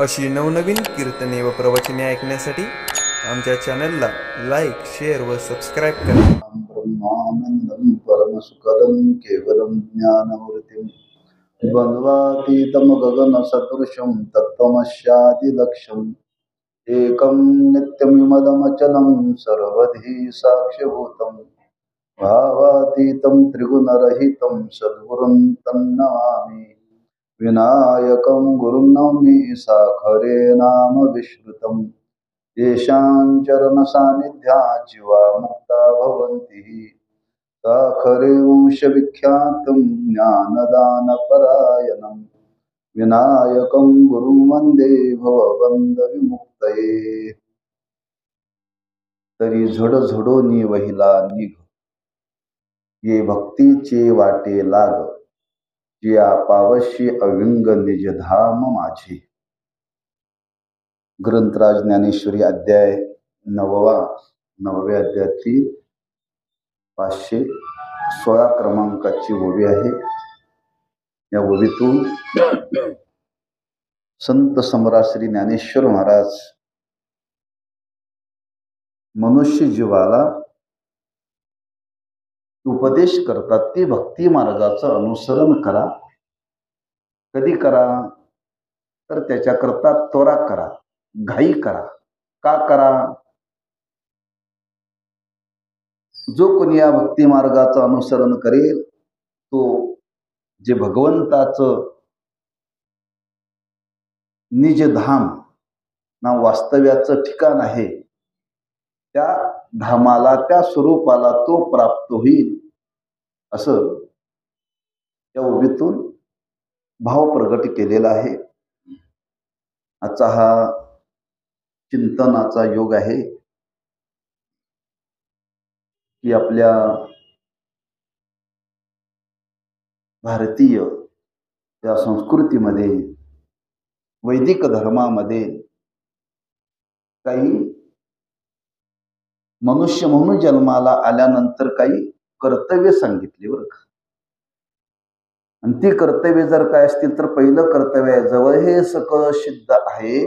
अशी नवनवीन कीर्तने व प्रवचने ऐकण्यासाठी आमच्या चॅनलला लाईक, शेअर व सबस्क्राईब करा. ब्रह्मानंदं परमसुखदं केवलं ज्ञानमूर्तिं द्वन्द्वातीतं गगनसदृशं तत्त्वमस्यादिलक्ष्यम् एकं नित्यमिमदमचलं सर्वधी साक्ष्यभूतं भावातीतं त्रिगुणरहितं सद्गुरुं तन्नमामि. विनायकं गुरुं नौमि साखरे नाम विश्रुतं येषां चरणसान्निध्यात् जीवा मुक्ता भवन्ति. साखरे वंशविख्यातं ज्ञानदानपरायणं विनायकं गुरुं वन्दे भवबन्धविमुक्तये. तरी झडझडोनी वहिला निघ, ये भक्तीचे वाटे लाग, जिया पावशी अविंग निजधाम माझे. ग्रंथराज ज्ञानेश्वरी अध्याय 9व्या अध्यायातील 516 क्रमांकाची ओवी आहे. या ओवीतून संत सम्राट श्री ज्ञानेश्वर महाराज मनुष्य जीवाला उपदेश करतात की भक्ती मार्गाचं अनुसरण करा. कधी करा तर त्याच्याकरता त्वरा करा, घाई करा. का करा? जो कोणी या भक्ती मार्गाचं अनुसरण करेल तो जे भगवंताचं निजधाम ना वास्तव्याचं ठिकाण आहे त्या धामाला, त्या स्वरूपाला तो प्राप्त होईल, असं या ओवीतून भाव प्रगट केलेला आहे. आजचा हा चिंतनाचा योग आहे की आपल्या भारतीय त्या संस्कृतीमध्ये, वैदिक धर्मामध्ये काही मनुष्य म्हणून जन्माला आल्यानंतर काही कर्तव्य सांगितली बरं का. आणि ती कर्तव्य जर काय असतील तर पहिलं कर्तव्य आहे, जवळ हे सकळ सिद्ध आहे,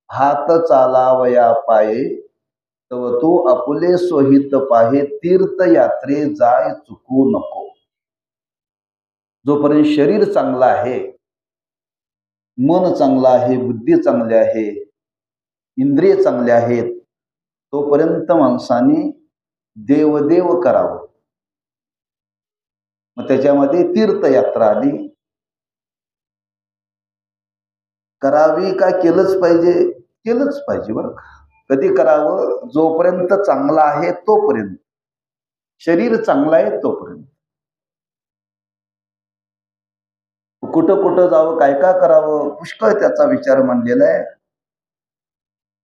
हात चालावया पाये, तव तो आपुले सोहित पाहे, तीर्थयात्रे जाय चुकू नको. जोपर्यंत शरीर चांगलं आहे, मन चांगलं आहे, बुद्धी चांगली आहे, इंद्रिय चांगले आहेत, तोपर्यंत माणसाने देवदेव करावं. मग त्याच्यामध्ये तीर्थयात्रा आली. करावी का केलंच पाहिजे? केलंच पाहिजे बरं का. कधी करावं? जोपर्यंत चांगला आहे तोपर्यंत, शरीर चांगलं आहे तोपर्यंत. कुठं कुठं जावं, काय काय करावं, पुष्कळ त्याचा विचार मांडलेला आहे.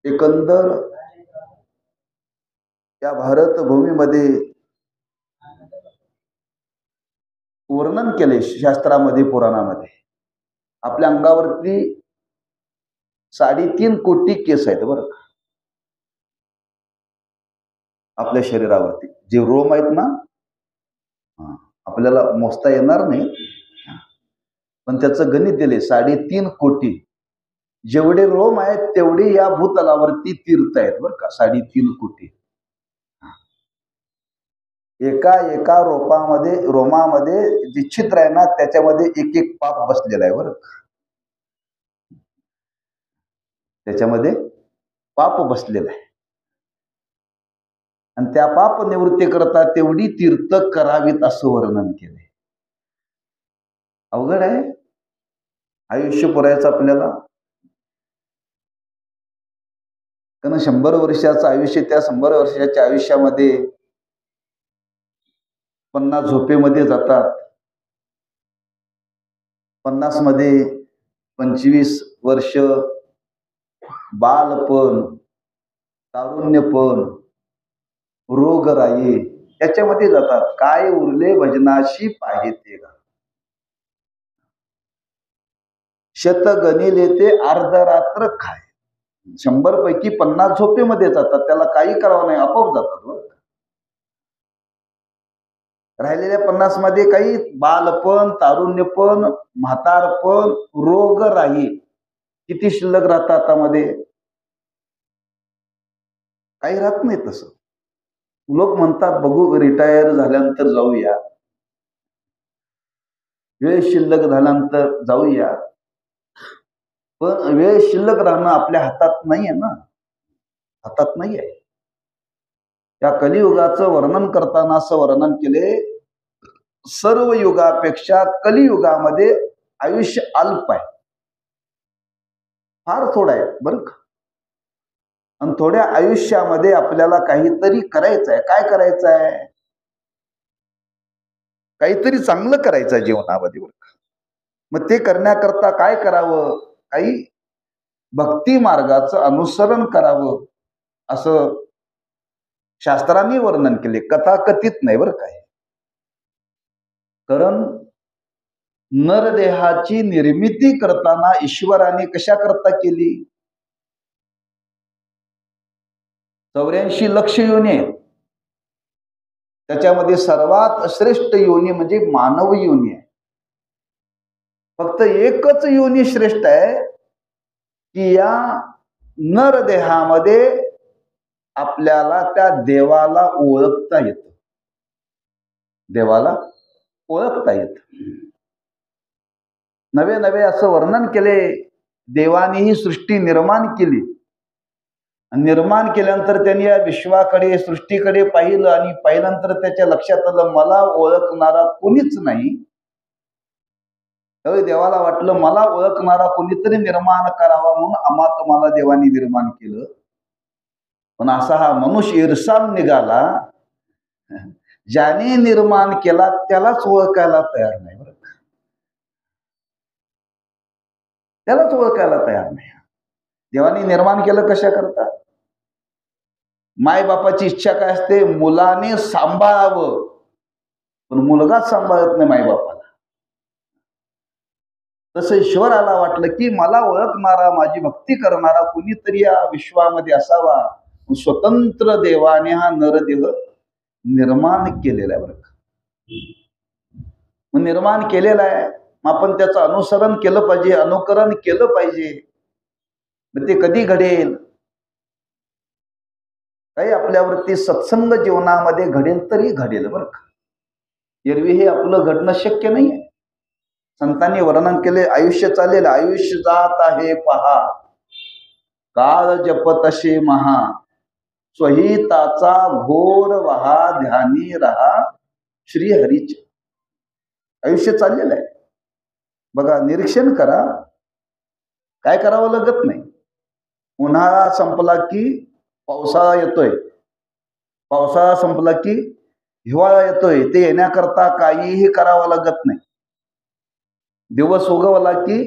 एकंदर या भारत भूमीमध्ये वर्णन केले शास्त्रामध्ये, पुराणामध्ये. आपल्या अंगावरती 3.5 कोटी केस आहेत बरं का. आपल्या शरीरावरती जे रोम आहेत ना, आपल्याला मोजता येणार नाही, पण त्याचं गणित दिले 3.5 कोटी. जेवढे रोम आहेत तेवढे या भूतलावरती तीर्थ आहेत बरं का. 3.5 कोटी. एका एका रोमामध्ये जे छिद्र आहे ना, त्याच्यामध्ये एक एक पाप बसलेला आहे बरं का. त्याच्यामध्ये पाप बसलेला आहे. आणि त्या पाप निवृत्ती करता तेवढी तीर्थ करावीत असं वर्णन केलंय. अवघड आहे आयुष्य पुरायचं आपल्याला. कारण 100 वर्षाचं आयुष्य, त्या 100 वर्षाच्या आयुष्यामध्ये 50 झोपेमध्ये जातात, 50 मध्ये 25 वर्ष बालपण, तारुण्यपण, रोगराई याच्यामध्ये जातात. काय उरले भजनाशी पाहे ते गा. शत गणिले ते अर्धरात्र खाय. 100 पैकी 50 झोपेमध्ये जातात, त्याला काही करावं नाही, आपोआप जातात. राहिलेल्या 50 मध्ये काही बालपण, तारुण्यपण, म्हातारपण, रोगराई किती शिल्लक राहतं हातामध्ये? काही राहत नाही तसं. लोक म्हणतात बघू रिटायर झाल्यानंतर जाऊया, वेळ शिल्लक झाल्यानंतर जाऊया, पण वेळ शिल्लक राहणं आपल्या हातात नाहीये ना, हातात नाहीये. या कलियुगाचं वर्णन करताना असं वर्णन केले, सर्व युगापेक्षा कलियुगामध्ये आयुष्य अल्प आहे, फार थोडं आहे बरं का. आणि थोड्या आयुष्यामध्ये आपल्याला काहीतरी करायचं आहे. काय करायचं आहे? काहीतरी चांगलं करायचं आहे जीवनामध्ये. मग ते करण्याकरता काय करावं? काही भक्ती मार्गाचं अनुसरण करावं असं शास्त्रांनी वर्णन केले, कथाकथित नाही बरं काय. कारण नरदेहाची निर्मिती करताना ईश्वराने कशा करता केली? 84 लक्ष योनी आहेत. त्याच्यामध्ये सर्वात श्रेष्ठ योनी म्हणजे मानव योनी आहे. फक्त एकच योनी श्रेष्ठ आहे की या नरदेहामध्ये आपल्याला त्या देवाला ओळखता येतं. देवाला ओळखता येत. नवे नवे असं वर्णन केले. देवाने ही सृष्टी निर्माण केली. निर्माण केल्यानंतर त्यांनी या विश्वाकडे सृष्टीकडे पाहिलं आणि पाहिल्यानंतर त्याच्या लक्षात आलं मला ओळखणारा कोणीच नाही. त्यावेळी देवाला वाटलं मला ओळखणारा कोणीतरी निर्माण करावा म्हणून आम्हा तुम्हाला देवाने निर्माण केलं. पण असा हा मनुष्य इरसाल निघाला, ज्याने निर्माण केला त्यालाच ओळखायला तयार नाही बरं. त्यालाच ओळखायला तयार नाही. देवाने निर्माण केलं कशा करता? मायबापाची इच्छा काय असते? मुलाने सांभाळावं, पण मुलगाच सांभाळत नाही मायबापाला. तसं ईश्वराला वाटलं की मला ओळखणारा, माझी भक्ती करणारा कुणीतरी या विश्वामध्ये असावा. स्वतंत्र देवाने हा नरदेह निर्माण केलेला आहे बरं का. निर्माण केलेला आहे, मग आपण त्याचं अनुसरण केलं पाहिजे, अनुकरण केलं पाहिजे. मग ते कधी घडेल? काही आपल्यावरती सत्संग जीवनामध्ये घडेल तरी घडेल बरं का. एरवी हे आपलं घडणं शक्य नाहीये. संतांनी वर्णन केले, आयुष्य चालेल, आयुष्य जात आहे पहा, काळ जपतसे महा, स्वहिताचा घोर वहा, ध्यानी रहा श्री हरीचे. आयुष्य चाललेलं आहे बघा. निरीक्षण करा, काय करावं लागत नाही. उन्हाळा संपला की पावसाळा येतोय, पावसाळा संपला की हिवाळा येतोय. ते येण्याकरता काहीही करावं लागत नाही. दिवस उगवला की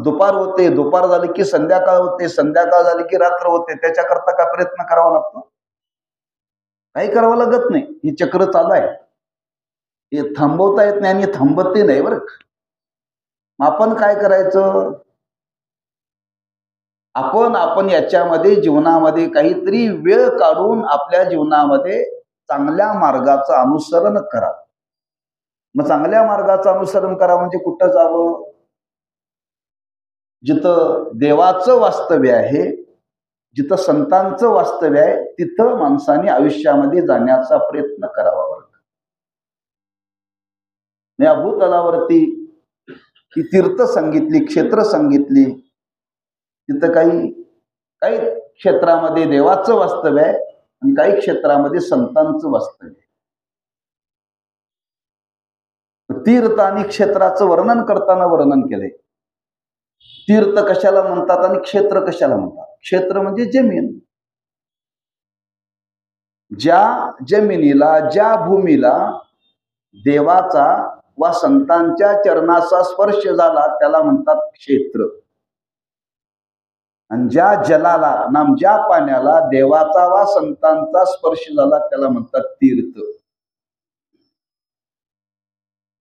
दुपार होते, दुपार झाली की संध्याकाळ होते, संध्याकाळ झाली की रात्र होते. त्याच्याकरता काय प्रयत्न करावा लागतो? काही करावं लागत नाही. हे चक्र चालू आहे, हे थांबवता येत नाही आणि थांबतही नाही बरं. आपण काय करायचं? आपण याच्यामध्ये जीवनामध्ये काहीतरी वेळ काढून आपल्या जीवनामध्ये चांगल्या मार्गाचं अनुसरण करा. मग चांगल्या मार्गाचं अनुसरण करा म्हणजे कुठं जावं? जिथं देवाचं वास्तव्य आहे, जिथं संतांचं वास्तव्य आहे, तिथं माणसाने आयुष्यामध्ये जाण्याचा प्रयत्न करावा. या भूतलावरती ही तीर्थ सांगितली, क्षेत्र सांगितली. तिथं काही क्षेत्रामध्ये देवाचं वास्तव्य आहे आणि काही क्षेत्रामध्ये संतांचं वास्तव्य आहे. तीर्थ आणि क्षेत्राचं वर्णन करताना वर्णन केलंय. तीर्थ कशाला म्हणतात आणि क्षेत्र कशाला म्हणतात? क्षेत्र म्हणजे जमीन. ज्या जमिनीला, ज्या भूमीला देवाचा वा संतांच्या चरणाचा स्पर्श झाला त्याला म्हणतात क्षेत्र. आणि ज्या जलाला नाम, ज्या पाण्याला देवाचा वा संतांचा स्पर्श झाला त्याला म्हणतात तीर्थ.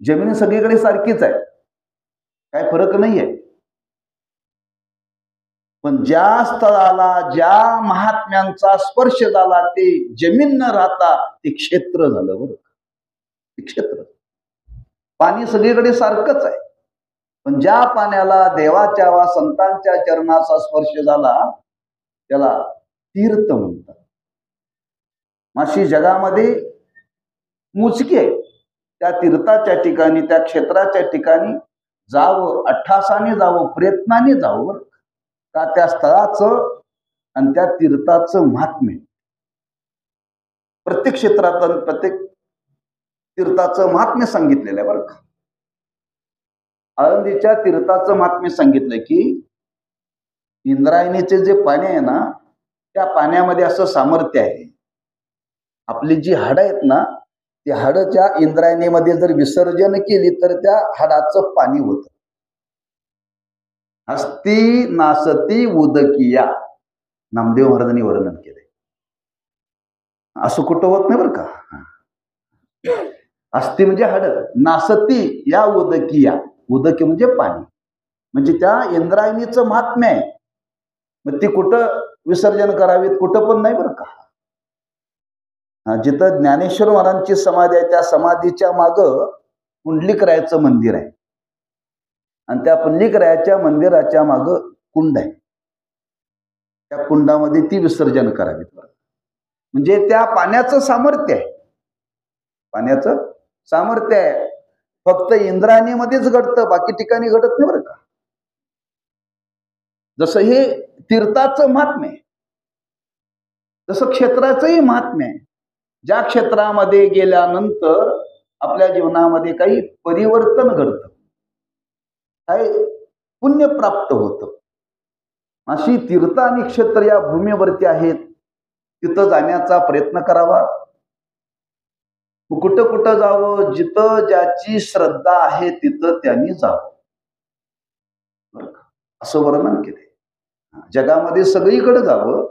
जमीन सगळीकडे सारखीच आहे, काय फरक नाहीये. पण ज्या स्थळाला, ज्या महात्म्यांचा स्पर्श झाला ते जमीन न राहता ते क्षेत्र झालं बरं. ते क्षेत्र. पाणी सगळीकडे सारखंच आहे, पण ज्या पाण्याला देवाच्या वा संतांच्या चरणाचा स्पर्श झाला त्याला तीर्थ म्हणतात. अशी जगामध्ये मोजकी आहे त्या तीर्थाच्या ठिकाणी, त्या क्षेत्राच्या ठिकाणी जावं, अट्ठासाने जावं, प्रयत्नाने जावं का त्या स्थळाचं आणि त्या तीर्थाचं महात्म्य प्रत्येक क्षेत्रात प्रत्येक तीर्थाचं महात्म्य सांगितलेलं आहे बरं का. आळंदीच्या तीर्थाचं महात्म्य सांगितलंय की इंद्रायणीचे जे पाणी आहे ना त्या पाण्यामध्ये असं सामर्थ्य आहे. आपली जी हाडं आहेत ना ती हाडं त्या इंद्रायणीमध्ये जर विसर्जन केली तर त्या हाडाचं पाणी होत. हस्ती नासती उदकिया नामदेव महाराजांनी वर्णन केलंय. असं कुठं होत नाही बरं का. हस्ती म्हणजे हाडं, नासती या उदकिया, उदकी म्हणजे पाणी, म्हणजे त्या इंद्रायणीचं महात्म्य आहे. मग ती कुठं विसर्जन करावीत, कुठं पण नाही बरं का. जिथं ज्ञानेश्वर महाराजांची समाधी आहे त्या समाधीच्या मागं पुंडलिकरायाचं मंदिर आहे आणि त्या पुंडलिकरायाच्या मंदिराच्या मागं कुंड आहे. त्या कुंडामध्ये ती विसर्जन करावीत. म्हणजे त्या पाण्याचं सामर्थ्य आहे, पाण्याचं सामर्थ्य आहे. फक्त इंद्रायणीमध्येच घडतं, बाकी ठिकाणी घडत नाही बरं का. जसं हे तीर्थाचं महात्म्य आहे तसं क्षेत्राचंही महात्म्य आहे. ज्या क्षेत्रामध्ये गेल्यानंतर आपल्या जीवनामध्ये काही परिवर्तन घडतं, काही पुण्य प्राप्त होतं, अशी तीर्थ आणि क्षेत्र या भूमीवरती आहेत. तिथं जाण्याचा प्रयत्न करावा. कुठं कुठं जावं, जिथं ज्याची श्रद्धा आहे तिथं त्यांनी जावं असं वर्णन केले. जगामध्ये सगळीकडे जावं,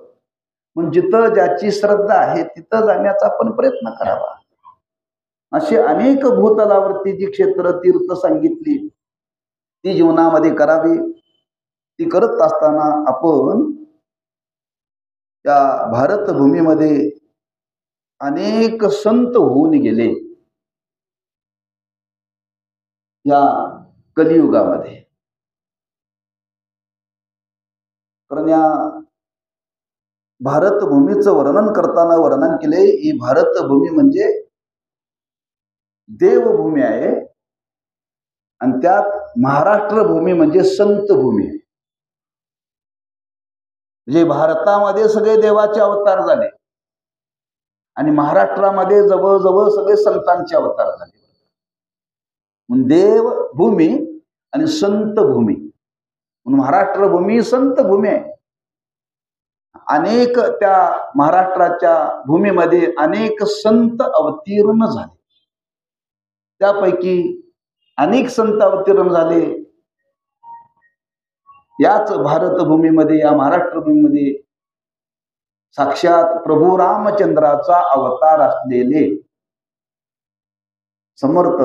पण जिथं ज्याची श्रद्धा आहे तिथं जाण्याचा आपण प्रयत्न करावा. अशी अनेक भूतलावरती जी क्षेत्र तीर्थ सांगितली ती जीवनामध्ये करावी. ती करत असताना आपण त्या भारतभूमीमध्ये अनेक संत होऊन गेले या कलियुगामध्ये. कारण या भारतभूमीचं वर्णन करताना वर्णन केले ही भारतभूमी म्हणजे देवभूमी आहे आणि त्यात महाराष्ट्र भूमी म्हणजे संत भूमी आहे. म्हणजे भारतामध्ये सगळे देवाचे अवतार झाले आणि महाराष्ट्रामध्ये जवळजवळ सगळे संतांचे अवतार झाले. देव भूमी आणि संत भूमी म्हणून महाराष्ट्र भूमी संत भूमी आहे. अनेक त्या महाराष्ट्राच्या भूमीमध्ये अनेक संत अवतीर्ण झाले. त्यापैकी अनेक संत अवतीर्ण झाले याच भारतभूमीमध्ये, या महाराष्ट्र भूमीमध्ये साक्षात प्रभू रामचंद्राचा अवतार असलेले समर्थ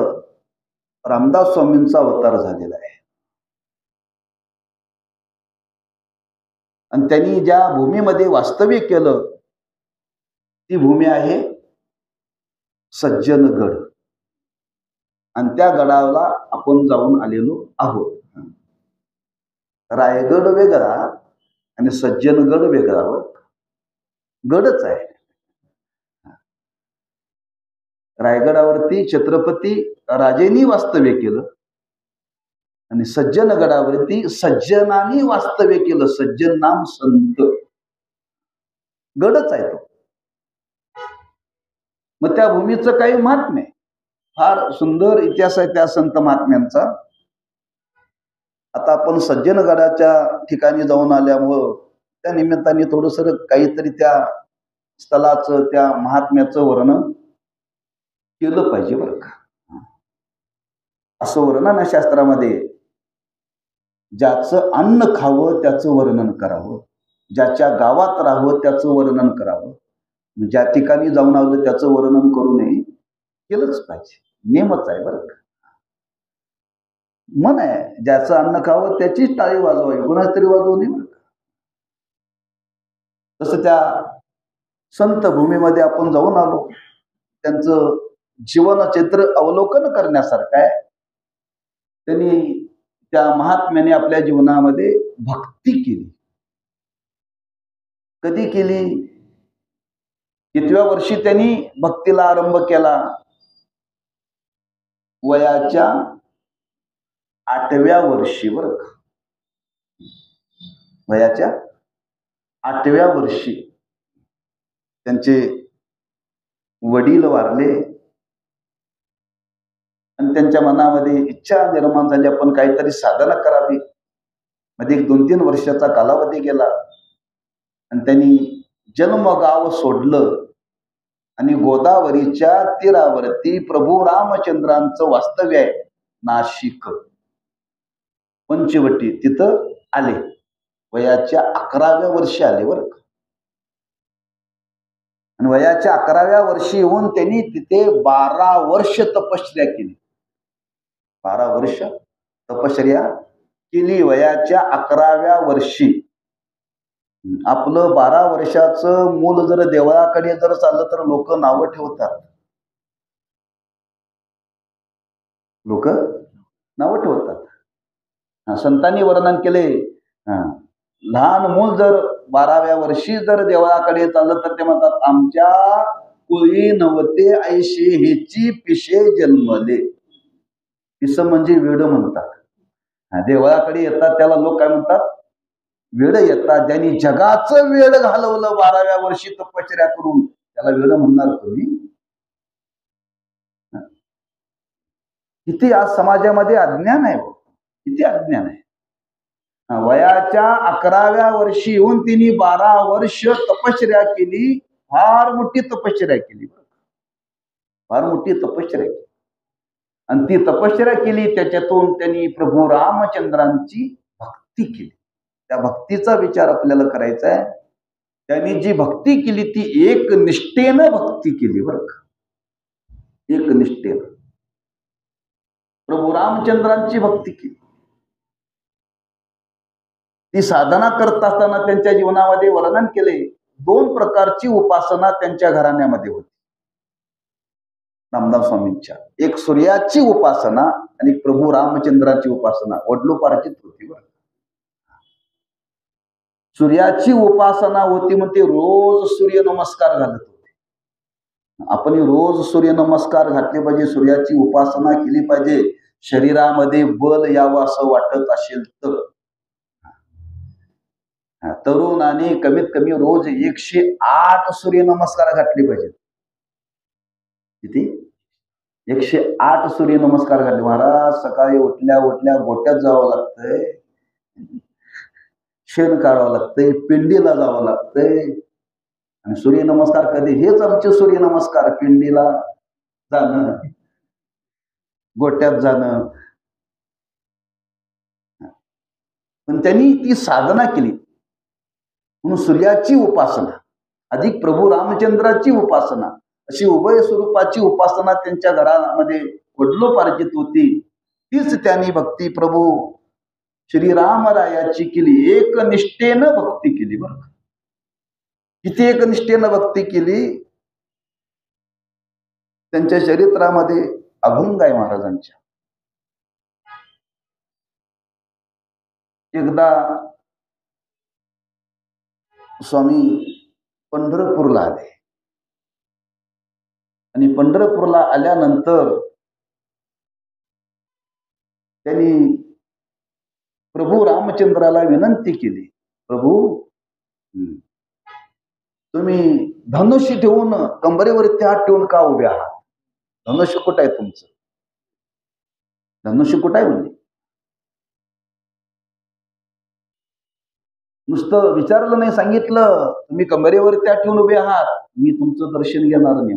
रामदास स्वामींचा अवतार झालेला आहे. आणि त्यांनी ज्या भूमीमध्ये वास्तव्य केलं ती भूमी आहे सज्जनगड आणि त्या गडाला आपण जाऊन आलेलो आहोत. रायगड वेगळा आणि सज्जनगड वेगळा. गडच आहे. रायगडावरती छत्रपती राजेंनी वास्तव्य केलं आणि सज्जनगडावरती सज्जनांनी वास्तव्य केलं. सज्जन नाम संत, गडच आहे तो. मग त्या भूमीचं काही महात्म्य, फार सुंदर इतिहास आहे त्या संत महात्म्यांचा. आता आपण सज्जनगडाच्या ठिकाणी जाऊन आल्यामुळं त्या निमित्ताने थोडस काहीतरी त्या स्थळाचं, त्या महात्म्याचं वर्णन केलं पाहिजे बरं का. असं वर्णन शास्त्रामध्ये ज्याचं अन्न खावं त्याचं वर्णन करावं, ज्याच्या गावात राहावं त्याचं वर्णन करावं, ज्या ठिकाणी जाऊन आलं त्याचं वर्णन करू नये, केलंच पाहिजे. नेमच आहे बरं का. मन आहे ज्याचं अन्न खावं त्याचीच टाळी वाजवावी, कोणाच तरी वाजवू नये बरं का. तसं त्या संत भूमीमध्ये आपण जाऊन आलो, त्यांचं जीवनचित्र अवलोकन करण्यासारखं आहे. त्यांनी त्या महात्म्याने आपल्या जीवनामध्ये भक्ती केली. कधी केली? कितव्या वर्षी त्यांनी भक्तीला आरंभ केला? वयाच्या 8व्या वर्षी. बरं का? वयाच्या 8व्या वर्षी त्यांचे वडील वारले आणि त्यांच्या मनामध्ये इच्छा निर्माण झाली, आपण काहीतरी साधना करावी. मध्ये 2-3 वर्षाचा कालावधी गेला आणि त्यांनी जन्मगाव सोडलं आणि गोदावरीच्या तीरावरती प्रभू रामचंद्रांचं वास्तव्य आहे, नाशिक पंचवटी, तिथं आले. वयाच्या 11व्या वर्षी आले. बरं का? आणि वयाच्या 11व्या वर्षी येऊन त्यांनी तिथे 12 वर्ष तपश्चर्या केली. 12 वर्ष तपश्चर्या केली वयाच्या 11व्या वर्षी. आपलं 12 वर्षाचं मूल जर देवळाकडे जर चाललं तर लोक नावं ठेवतात. लोक नावं ठेवतात. संतांनी वर्णन केले, लहान मूल जर 12व्या वर्षी जर देवळाकडे चाललं तर ते म्हणतात, आमच्या कुळी नवते ऐशी हेची पिशे जन्मले. पिस म्हणजे वेड म्हणतात. देवळाकडे येतात त्याला लोक काय म्हणतात? वेड येतात. ज्यांनी जगाचं वेड घालवलं 12व्या वर्षी तपश्चर्या करून, त्याला वेड म्हणणार तुम्ही? किती आज समाजामध्ये अज्ञान आहे. किती अज्ञान आहे. वयाच्या 11व्या वर्षी येऊन तिने 12 वर्ष तपश्चर्या केली. फार मोठी तपश्चर्या केली. फार मोठी तपश्चर्या केली. आणि ती तपश्चर्या केली, त्याच्यातून त्यांनी प्रभू रामचंद्रांची भक्ती केली. त्या भक्तीचा विचार आपल्याला करायचा आहे. त्यांनी जी भक्ती केली ती एक निष्ठेनं भक्ती केली. बरं का? एक निष्ठेनं प्रभू रामचंद्रांची भक्ती केली. ती साधना करत असताना त्यांच्या जीवनामध्ये वर्णन केले, 2 प्रकारची उपासना त्यांच्या घराण्यामध्ये होती रामदास स्वामींच्या. एक सूर्याची उपासना आणि प्रभू रामचंद्राची उपासना वडलोपार्जित होती. बरं, सूर्याची उपासना होती म्हणजे रोज सूर्य नमस्कार घालत होते. आपण रोज सूर्य नमस्कार घातले पाहिजे, सूर्याची उपासना केली पाहिजे. शरीरामध्ये बल यावं असं वाटत असेल तर तरुणाने कमीत कमी रोज 108 सूर्य नमस्कार घातले पाहिजेत. किती? 108 सूर्य नमस्कार घातले. महाराज सकाळी उठल्या उठल्या गोट्यात जावं लागतंय, शेण काढावं लागतंय, पिंडीला जावं लागतंय. आणि सूर्य नमस्कार कधी? हेच आमचे सूर्य नमस्कार. पिंडीला जाणं, गोट्यात जाणं. पण त्यांनी ती साधना केली म्हणून सूर्याची उपासना अधिक प्रभू रामचंद्राची उपासना अशी उभय स्वरूपाची उपासना त्यांच्या घरामध्ये वडलोपार्जित होती. तीच त्यांनी भक्ती प्रभू श्रीरामरायाची केली. एक निष्ठेनं भक्ती केली. बरं, किती एक निष्ठेनं भक्ती केली. त्यांच्या चरित्रामध्ये अभंग आहे महाराजांच्या. एकदा स्वामी पंढरपूरला आले आणि पंढरपूरला आल्यानंतर त्यांनी प्रभू रामचंद्राला विनंती केली, प्रभू तुम्ही धनुष्य ठेवून कंबरेवरती हात ठेवून का उभे आहात? धनुष्य कुठं आहे तुमचं? धनुष्य कुठं आहे म्हणजे? नुसतं विचारलं नाही, सांगितलं तुम्ही कंबरेवरती हात ठेवून उभे आहात, मी तुमचं दर्शन घेणार नाही.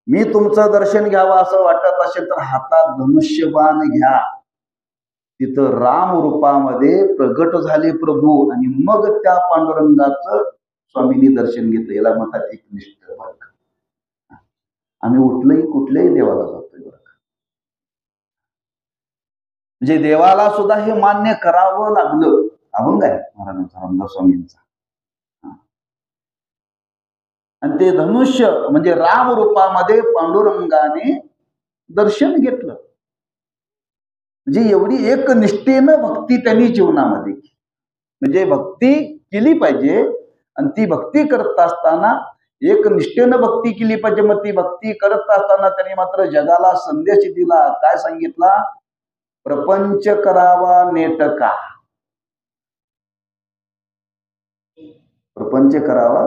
मी तुमचं दर्शन घ्यावं असं वाटत असेल तर हातात धनुष्यबाण घ्या. तिथं राम रूपामध्ये प्रगट झाले प्रभू आणि मग त्या पांडुरंगाचं स्वामींनी दर्शन घेतलं. याला म्हणतात एकनिष्ठ. आम्ही कुठल्याही देवाला जातोय बरं का, म्हणजे देवाला सुद्धा हे मान्य करावं लागलं. अभंग आहे महाराजांचा, रामदास स्वामींचा. आणि ते धनुष्य म्हणजे राम रूपामध्ये पांडुरंगाने दर्शन घेतलं. म्हणजे एवढी एक निष्ठेनं भक्ती त्यांनी जीवनामध्ये केली. म्हणजे भक्ती केली पाहिजे आणि ती भक्ती करत असताना एक निष्ठेनं भक्ती केली पाहिजे. मग ती भक्ती करत असताना त्यांनी मात्र जगाला संदेश दिला. काय सांगितला? प्रपंच करावा नेटका. प्रपंच करावा.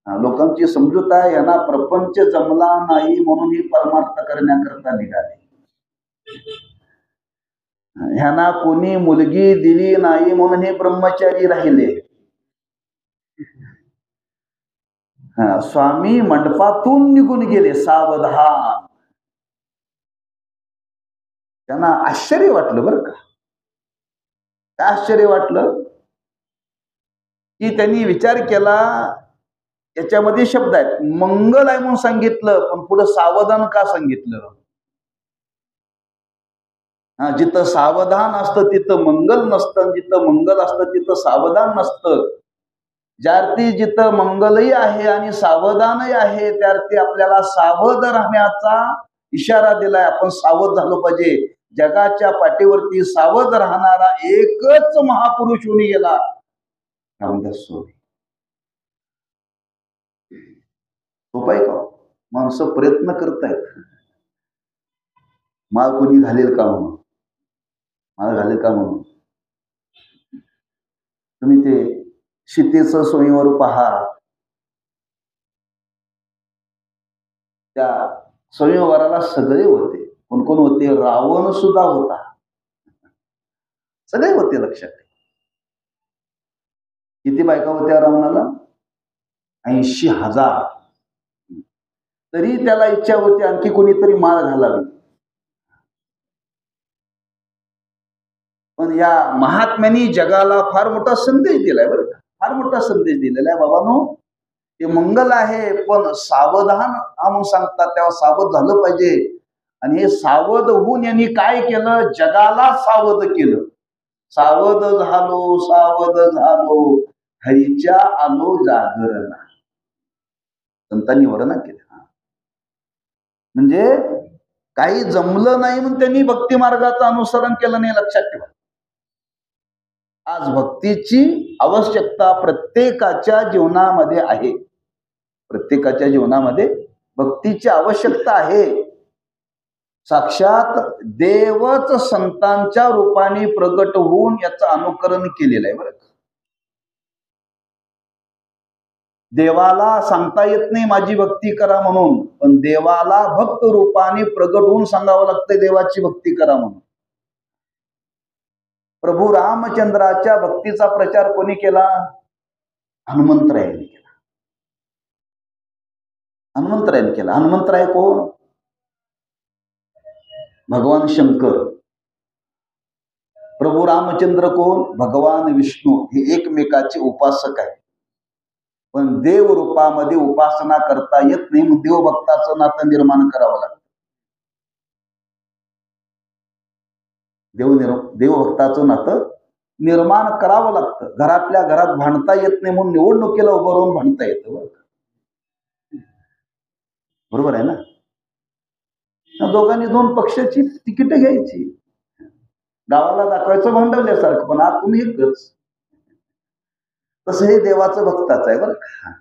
लोकांची समजूत आहे यांना प्रपंच जमला नाही म्हणून ही परमार्थ करण्याकरता निघाले. ह्यांना कोणी मुलगी दिली नाही म्हणून हे ब्रह्मचारी राहिले. स्वामी मंडपातून निघून गेले सावधान. त्यांना आश्चर्य वाटलं बरं का. काय आश्चर्य वाटलं की त्यांनी विचार केला, याच्यामध्ये शब्द आहेत, मंगल आहे म्हणून सांगितलं पण पुढे सावधान का सांगितलं? जिथं सावधान असतं तिथं मंगल नसतं, जिथं मंगल असतं तिथं सावधान नसतं. ज्यार्थी जिथं मंगलही आहे आणि सावधानही आहे त्यार्थी आपल्याला सावध राहण्याचा इशारा दिलाय. आपण सावध झालो पाहिजे. जगाच्या पाठीवरती सावध राहणारा एकच महापुरुष होऊन गेला, रामदास स्वामी. सोपं आहे का? माणसं प्रयत्न करतायत माल कोणी घालेल का म्हणून, माल घालेल का म्हणून. तुम्ही ते सीतेचं स्वयंवर पहा. त्या स्वयंवराला सगळे होते. कोण कोण होते? रावण सुद्धा होता. सगळे होते. लक्षात ठेवा. किती बायका होत्या रावणाला? 80,000. तरी त्याला इच्छा होती आणखी कोणीतरी माळ घालावी. पण या महात्म्यांनी जगाला फार मोठा संदेश दिलाय बरं का. फार मोठा संदेश दिलेला आहे. बाबांनो, ते मंगल आहे पण सावधान म्हणून सांगतात, तेव्हा सावध झालं पाहिजे. आणि हे सावध होऊन यांनी काय केलं? जगाला सावध केलं. सावध झालो, सावध झालो, हरीच्या आलो जागरणा. संतांनी वर्णन केलं. म्हणजे काही जमलं नाही म्हणून त्यांनी भक्ती मार्गाचं अनुसरण केलं नाही. लक्षात ठेवा. आज भक्तीची आवश्यकता प्रत्येकाच्या जीवनामध्ये आहे. प्रत्येकाच्या जीवनामध्ये भक्तीची आवश्यकता आहे. साक्षात देवच संतांच्या रूपाने प्रगट होऊन याचं अनुकरण केलेलं आहे बरं. देवाला सांगता येत नाही माझी भक्ती करा म्हणून, पण देवाला भक्त रूपाने प्रगट होऊन सांगावं लागतंय देवाची भक्ती करा म्हणून. प्रभू रामचंद्राच्या भक्तीचा प्रचार कोणी केला? हनुमंतरायांनी केला. हनुमंतरायांनी केला. हनुमंतराय कोण? भगवान शंकर. प्रभू रामचंद्र कोण? भगवान विष्णू. हे एकमेकाचे उपासक आहे. पण देव रूपामध्ये उपासना करता येत नाही. मग देवभक्ताचं नातं निर्माण करावं लागतं. देवभक्ताचं नातं निर्माण करावं लागतं. घरातल्या घरात भांडता येत नाही म्हणून निवडणुकीला उभं राहून भांडता येतं. बरोबर आहे ना? दोघांनी 2 पक्षाची तिकीट घ्यायची. गावाला दाखवायचं भांडवल्यासारखं, पण आतून एकच. तसं हे देवाचं भक्ताचं आहे बरं का.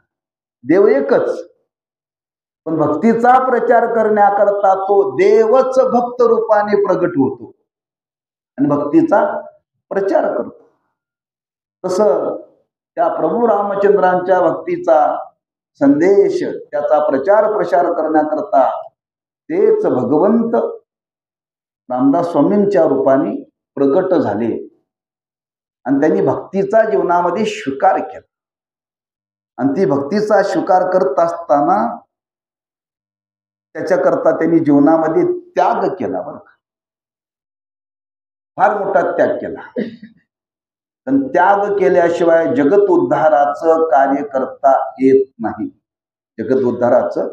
देव एकच, पण भक्तीचा प्रचार करण्याकरता तो देवच भक्त रूपाने प्रगट होतो आणि भक्तीचा प्रचार करतो. तसं त्या प्रभू रामचंद्रांच्या भक्तीचा संदेश, त्याचा प्रचार प्रसार करण्याकरता तेच भगवंत रामदास स्वामींच्या रूपाने प्रगट झाले आणि त्यांनी भक्तीचा जीवनामध्ये स्वीकार केला. आणि ती भक्तीचा स्वीकार करत असताना त्याच्याकरता त्यांनी जीवनामध्ये त्याग केला बरं का. फार मोठा त्याग केला. पण त्याग केल्याशिवाय जगत उद्धाराचं कार्य करता येत नाही. जगत उद्धाराचं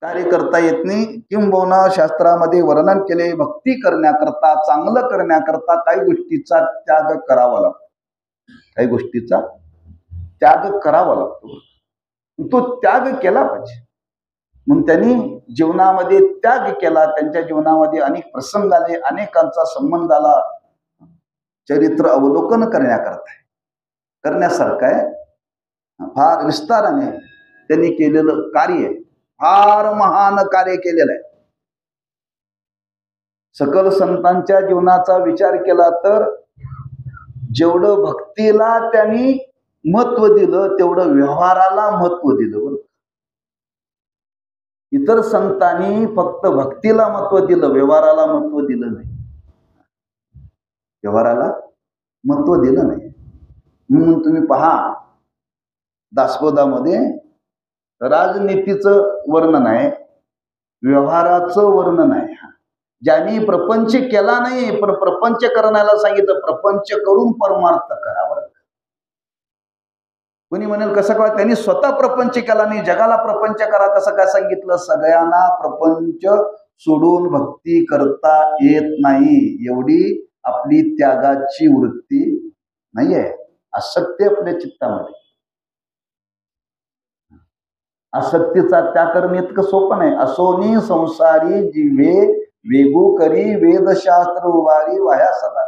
कार्य करता येत नाही. किंबहुना शास्त्रामध्ये वर्णन केले, भक्ती करण्याकरता, चांगलं करण्याकरता काही गोष्टीचा त्याग करावा लागतो. काही गोष्टीचा त्याग करावा लागतो. तो त्याग केला पाहिजे. म्हणून त्यांनी जीवनामध्ये त्याग केला. त्यांच्या जीवनामध्ये अनेक प्रसंग आले, अनेकांचा संबंध आला. चरित्र अवलोकन करण्यासारखं आहे. फार विस्ताराने त्यांनी केलेलं कार्य, फार महान कार्य केलेलं आहे. सकल संतांच्या जीवनाचा विचार केला तर जेवढं भक्तीला त्यांनी महत्व दिलं तेवढं व्यवहाराला महत्व दिलं. इतर संतांनी फक्त भक्तीला महत्व दिलं, व्यवहाराला महत्व दिलं नाही. व्यवहाराला महत्व दिलं नाही. म्हणून तुम्ही पहा, दासबोधामध्ये राजनीतीचं वर्णन आहे, व्यवहाराचं वर्णन आहे. ज्यांनी प्रपंच केला नाही पण प्रपंच करण्याला सांगितलं, प्रपंच करून परमार्थ करावं. कोणी म्हणेल कसं काय, त्यांनी स्वतः प्रपंच केला नाही, जगाला प्रपंच करा कसं काय सांगितलं? सगळ्यांना प्रपंच सोडून भक्ती करता येत नाही, एवढी आपली त्यागाची वृत्ती नाहीये. आसक्ती आपल्या चित्तामध्ये, आसक्तीचा त्याग करणे इतकं सोपं नाही. असोनी संसारी जिव्हे वेगू करी वेदशास्त्र उभारी वाया सदा.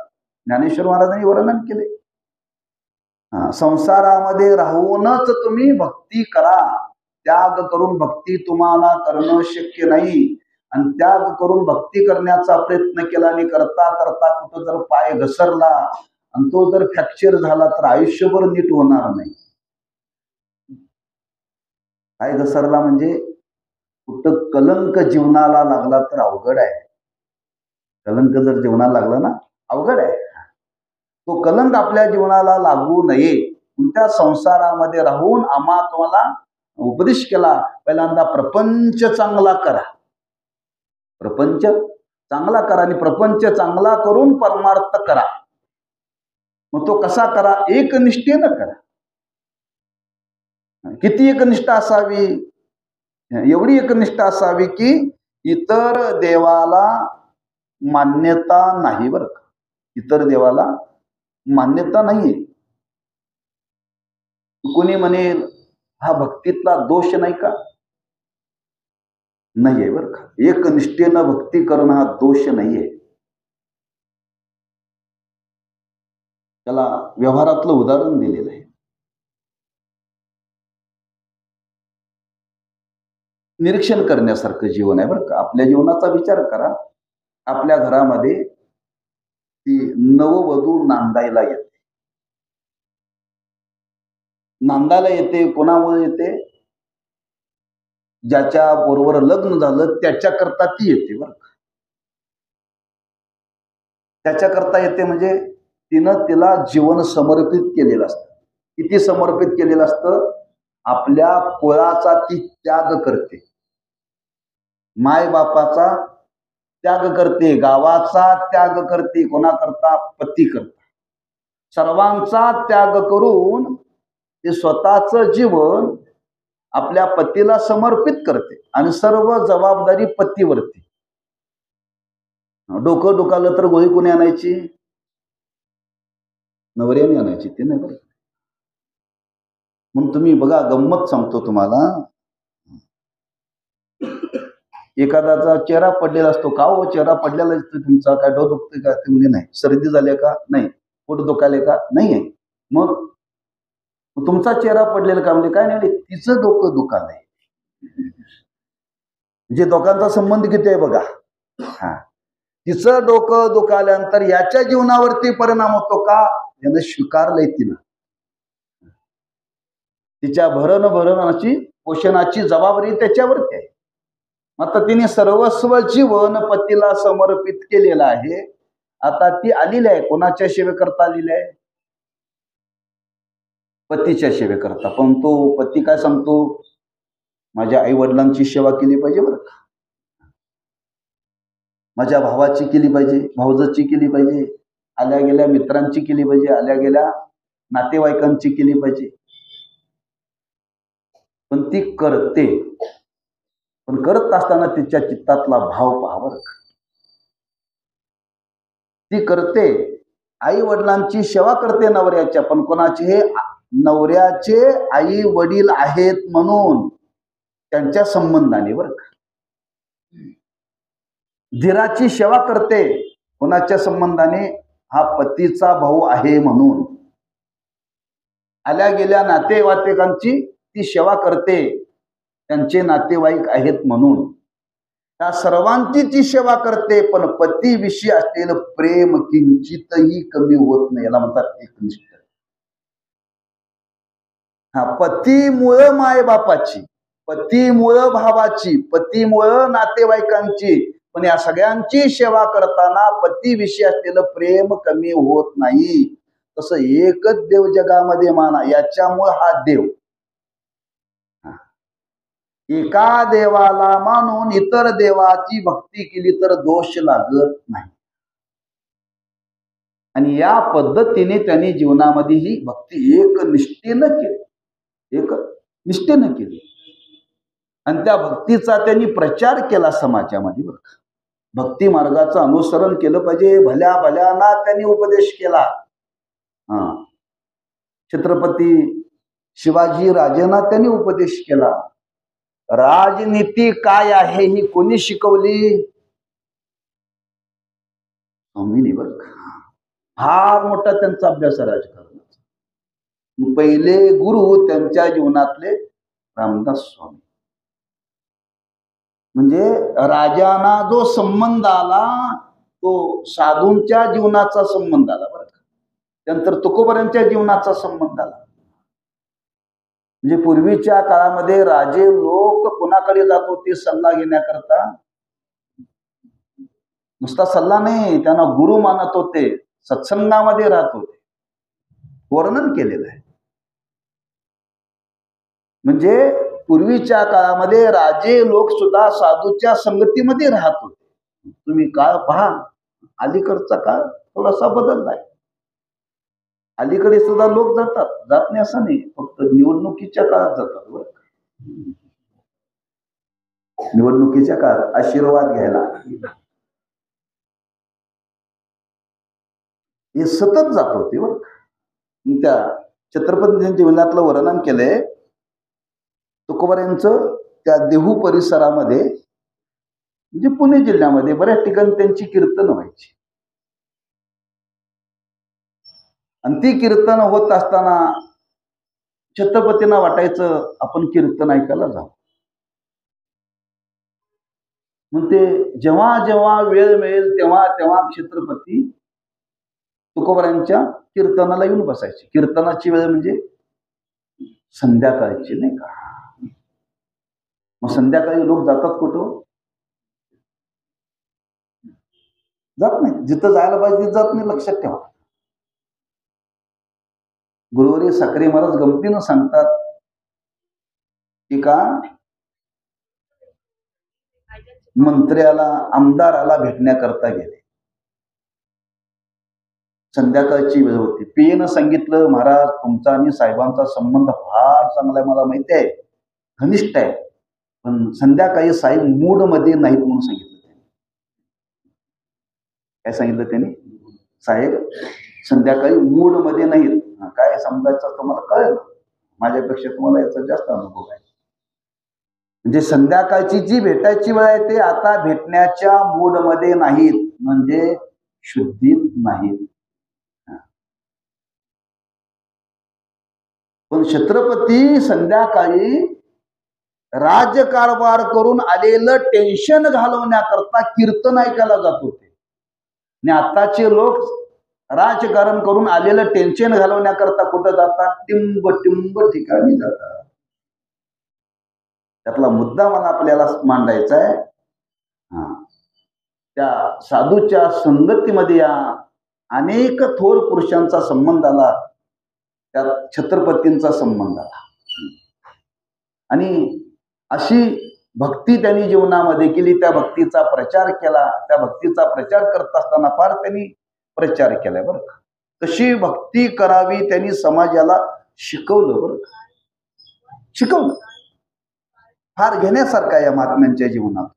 ज्ञानेश्वर महाराजांनी वर्णन केले. संसारामध्ये राहूनच तुम्ही भक्ती करा. त्याग करून भक्ती तुम्हाला करणं शक्य नाही. आणि त्याग करून भक्ती करण्याचा प्रयत्न केला आणि करता करता कुठं जर पाय घसरला आणि तो जर फ्रॅक्चर झाला तर आयुष्यभर नीट होणार नाही. पाय घसरला म्हणजे कुठं कलंक जीवनाला लागला तर अवघड आहे. कलंक जर जीवनाला लागला ना, अवघड आहे. तो कलंक आपल्या जीवनाला लागू नये त्या संसारामध्ये राहून आम्हा तुम्हाला उपदेश केला. पहिल्यांदा प्रपंच चांगला करा, प्रपंच चांगला करा आणि प्रपंच चांगला करून परमार्थ करा. मग तो कसा करा? एकनिष्ठेनं करा. किती एकनिष्ठा असावी? एवढी एकनिष्ठा असावी की इतर देवाला मान्यता नाही. बरं का, इतर देवाला मान्यता नाहीये. कोणी म्हणेल हा भक्तीतला दोष नाही का? नाहीये. बरं का, एकनिष्ठेनं भक्ती करणं हा दोष नाहीये. त्याला व्यवहारातलं उदाहरण दिलेलं आहे. निरीक्षण करण्यासारखं जीवन आहे. बरं का, आपल्या जीवनाचा विचार करा. आपल्या घरामध्ये ती नववधू नांदायला येते. नांदायला येते कोणामुळे येते? ज्याच्या बरोबर लग्न झालं त्याच्याकरता ती येते. बरं का, त्याच्याकरता येते म्हणजे तिनं तिला जीवन समर्पित केलेलं असतं. किती समर्पित केलेलं असतं? आपल्या कुळाचा ती त्याग करते, मायबापाचा त्याग करते, गावाचा त्याग करते. कोणाकरता? पती करता. सर्वांचा त्याग करून ते स्वतःचं जीवन आपल्या पतीला समर्पित करते आणि सर्व जबाबदारी पतीवरती. डोकं दुखालं तर गोळी कोणी आणायची? नवऱ्याने आणायची, ते नाही. बरं, म्हणून तुम्ही बघा, गंमत सांगतो तुम्हाला. एखाद्याचा चेहरा पडलेला असतो. का हो चेहरा पडलेला असतो तुमचा? काय डोकं दुखते का? ते म्हणजे नाही. सर्दी झाली का? नाही. पोट दुखायले का? नाहीये. मग तुमचा चेहरा पडलेला का? म्हणजे काय नाही, तिचं डोकं दुखालंय. म्हणजे दोघांचा संबंध किती आहे बघा. तिचं डोकं दुखाल्यानंतर याच्या जीवनावरती परिणाम होतो का? यानं स्वीकारलंय तिनं. तिच्या भरणाची पोषणाची जबाबदारी त्याच्यावरती आहे. आता तिने सर्वस्व जीवन पतीला समर्पित केलेलं आहे. आता ती आलेली आहे, कोणाच्या सेवेकरता आलेली आहे? पतीच्या सेवेकरता. पण तो पती काय सांगतो? माझ्या आई वडिलांची सेवा केली पाहिजे. बरं का, माझ्या भावाची केली पाहिजे, भाऊजाची केली पाहिजे, आल्या गेल्या मित्रांची केली पाहिजे, आल्या गेल्या नातेवाईकांची केली पाहिजे. पण ती करते. पण करत असताना तिच्या चित्तातला भाव पहा. बरं का, ती करते, आई वडिलांची सेवा करते नवऱ्याच्या. पण कोणाची? हे नवऱ्याचे आई वडील आहेत म्हणून. त्यांच्या संबंधाने बरं का. धीराची सेवा करते कोणाच्या संबंधाने, हा पतीचा भाऊ आहे म्हणून. आल्या गेल्या नातेवाईकांची ती सेवा करते, त्यांचे नातेवाईक आहेत म्हणून. त्या सर्वांची ती सेवा करते, पण पतीविषयी असलेलं प्रेम किंचितही कमी होत नाही. याला म्हणतात एकनिष्ठ. हा, पतीमुळं मायबापाची, पतीमुळं भावाची, पतीमुळं नातेवाईकांची, पण या सगळ्यांची सेवा करताना पतीविषयी असलेलं प्रेम कमी होत नाही. तसं एकच देव जगामध्ये माना, याच्यामुळे हा देव. एका देवाला मानून इतर देवाची भक्ती केली तर दोष लागत नाही. आणि या पद्धतीने त्यांनी जीवनामध्ये ही भक्ती एक निष्ठेनं केली. आणि त्या भक्तीचा त्यांनी प्रचार केला समाजामध्ये. बघा, भक्ती मार्गाचं अनुसरण केलं पाहिजे, भल्या भल्याना त्यांनी उपदेश केला. छत्रपती शिवाजी राजांना त्यांनी उपदेश केला. राजनीती काय आहे ही कोणी शिकवली? स्वामींनी. बरं का, फार मोठा त्यांचा अभ्यास राजकारणाचा. पहिले गुरु त्यांच्या जीवनातले रामदास स्वामी. म्हणजे राजांना जो संबंध आला तो साधूंच्या जीवनाचा संबंध आला. बरं का, त्यानंतर तुकोबारांच्या जीवनाचा संबंध आला. म्हणजे पूर्वीच्या काळामध्ये राजे लोक कोणाकडे जात होते सल्ला घेण्याकरता? नुसता सल्ला नाही, त्यांना गुरु मानत होते, सत्संगामध्ये राहत होते. वर्णन केलेलं आहे. म्हणजे पूर्वीच्या काळामध्ये राजे लोक सुद्धा साधूच्या संगतीमध्ये राहत होते. तुम्ही काळ पहा, अलीकडचा काळ थोडासा बदललाय. अलीकडे सुद्धा लोक जातात, जात नाही असं नाही, फक्त निवडणुकीच्या काळात जातात. बरं, निवडणुकीच्या काळात आशीर्वाद घ्यायला हे सतत जात होते. बरं, त्या छत्रपतींच्या जीवनातलं वर्णन केलंय. तुकोबारांचं त्या देहू परिसरामध्ये, म्हणजे पुणे जिल्ह्यामध्ये बऱ्याच ठिकाणी त्यांची कीर्तन व्हायची. आणि ती कीर्तन होत असताना छत्रपतींना वाटायचं आपण कीर्तन ऐकायला जाऊ. मग ते जेव्हा जेव्हा वेळ मिळेल तेव्हा तेव्हा छत्रपती तुकोबारांच्या कीर्तनाला येऊन बसायचे. कीर्तनाची वेळ म्हणजे संध्याकाळची, नाही का. मग संध्याकाळी लोक जातात कुठं? जात नाही. जिथं जायला पाहिजे तिथं जात नाही, लक्षात ठेवा. गुरुवारी साखरे महाराज गमतीनं सांगतात की का मंत्र्याला, आमदाराला भेटण्याकरता गेले. संध्याकाळची वेळ होती. पियेनं सांगितलं, महाराज तुमचा आणि साहेबांचा संबंध फार चांगला आहे, मला माहिती आहे, घनिष्ठ आहे, पण संध्याकाळी साहेब मूड मध्ये नाहीत म्हणून सांगितलं. काय सांगितलं त्यांनी? साहेब संध्याकाळी मूड मध्ये नाहीत. काय समजायचं तुम्हाला कळेल, माझ्यापेक्षा तुम्हाला याचा जास्त अनुभव आहे. म्हणजे संध्याकाळची जी भेटायची वेळ आहे ते आता भेटण्याच्या मूड मध्ये नाहीत, म्हणजे शुद्धीत नाहीत. पण छत्रपती संध्याकाळी राजकारभार करून आलेलं टेन्शन घालवण्याकरता कीर्तन ऐकायला जात होते. आणि आताचे लोक राजकारण करून आलेलं टेन्शन घालवण्याकरता कुठं जातात? टिंब टिंब ठिकाणी जातात. त्यातला मुद्दा मला आपल्याला मांडायचा आहे. त्या साधूच्या संगतीमध्ये या अनेक थोर पुरुषांचा संबंध आला, त्यात छत्रपतींचा संबंध आला. आणि अशी भक्ती त्यांनी जीवनामध्ये केली, त्या भक्तीचा प्रचार केला. त्या भक्तीचा प्रचार करत असताना फार त्यांनी प्रचार केलाय. बरं का, कशी भक्ती करावी त्यांनी समाजाला शिकवलं. बरं का, शिकवलं. फार घेण्यासारखं या महात्म्यांच्या जीवनात.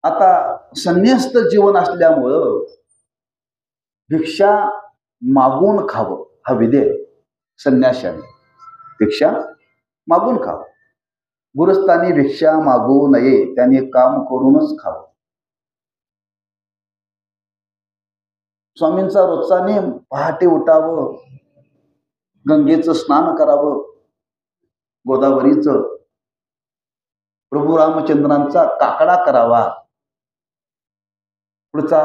आता संन्यस्त जीवन असल्यामुळं भिक्षा मागून खावं हा विधी आहे. संन्याशाने भिक्षा मागून खावं. गुरुस्थानी भिक्षा मागू नये, त्याने काम करूनच खावं. स्वामींचा रोजचा नेम पहाटे उठावं, गंगेचं स्नान करावं, गोदावरीचं, प्रभू रामचंद्रांचा काकडा करावा, पुढचा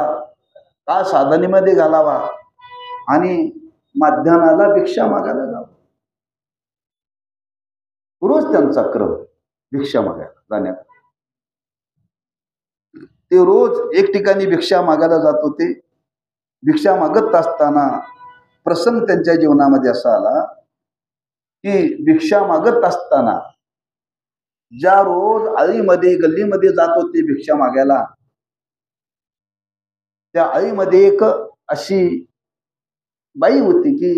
काळ साधनेमध्ये घालावा आणि माध्यान्हाला भिक्षा मागायला जावं. रोज त्यांचा क्रम भिक्षा मागायला जाण्याचा. ते रोज एक ठिकाणी भिक्षा मागायला जात होते. भिक्षा मागत असताना प्रसंग त्यांच्या जीवनामध्ये असा आला की भिक्षा मागत असताना ज्या रोज आळीमध्ये गल्लीमध्ये जात होते भिक्षा मागायला, त्या आळीमध्ये एक अशी बाई होती की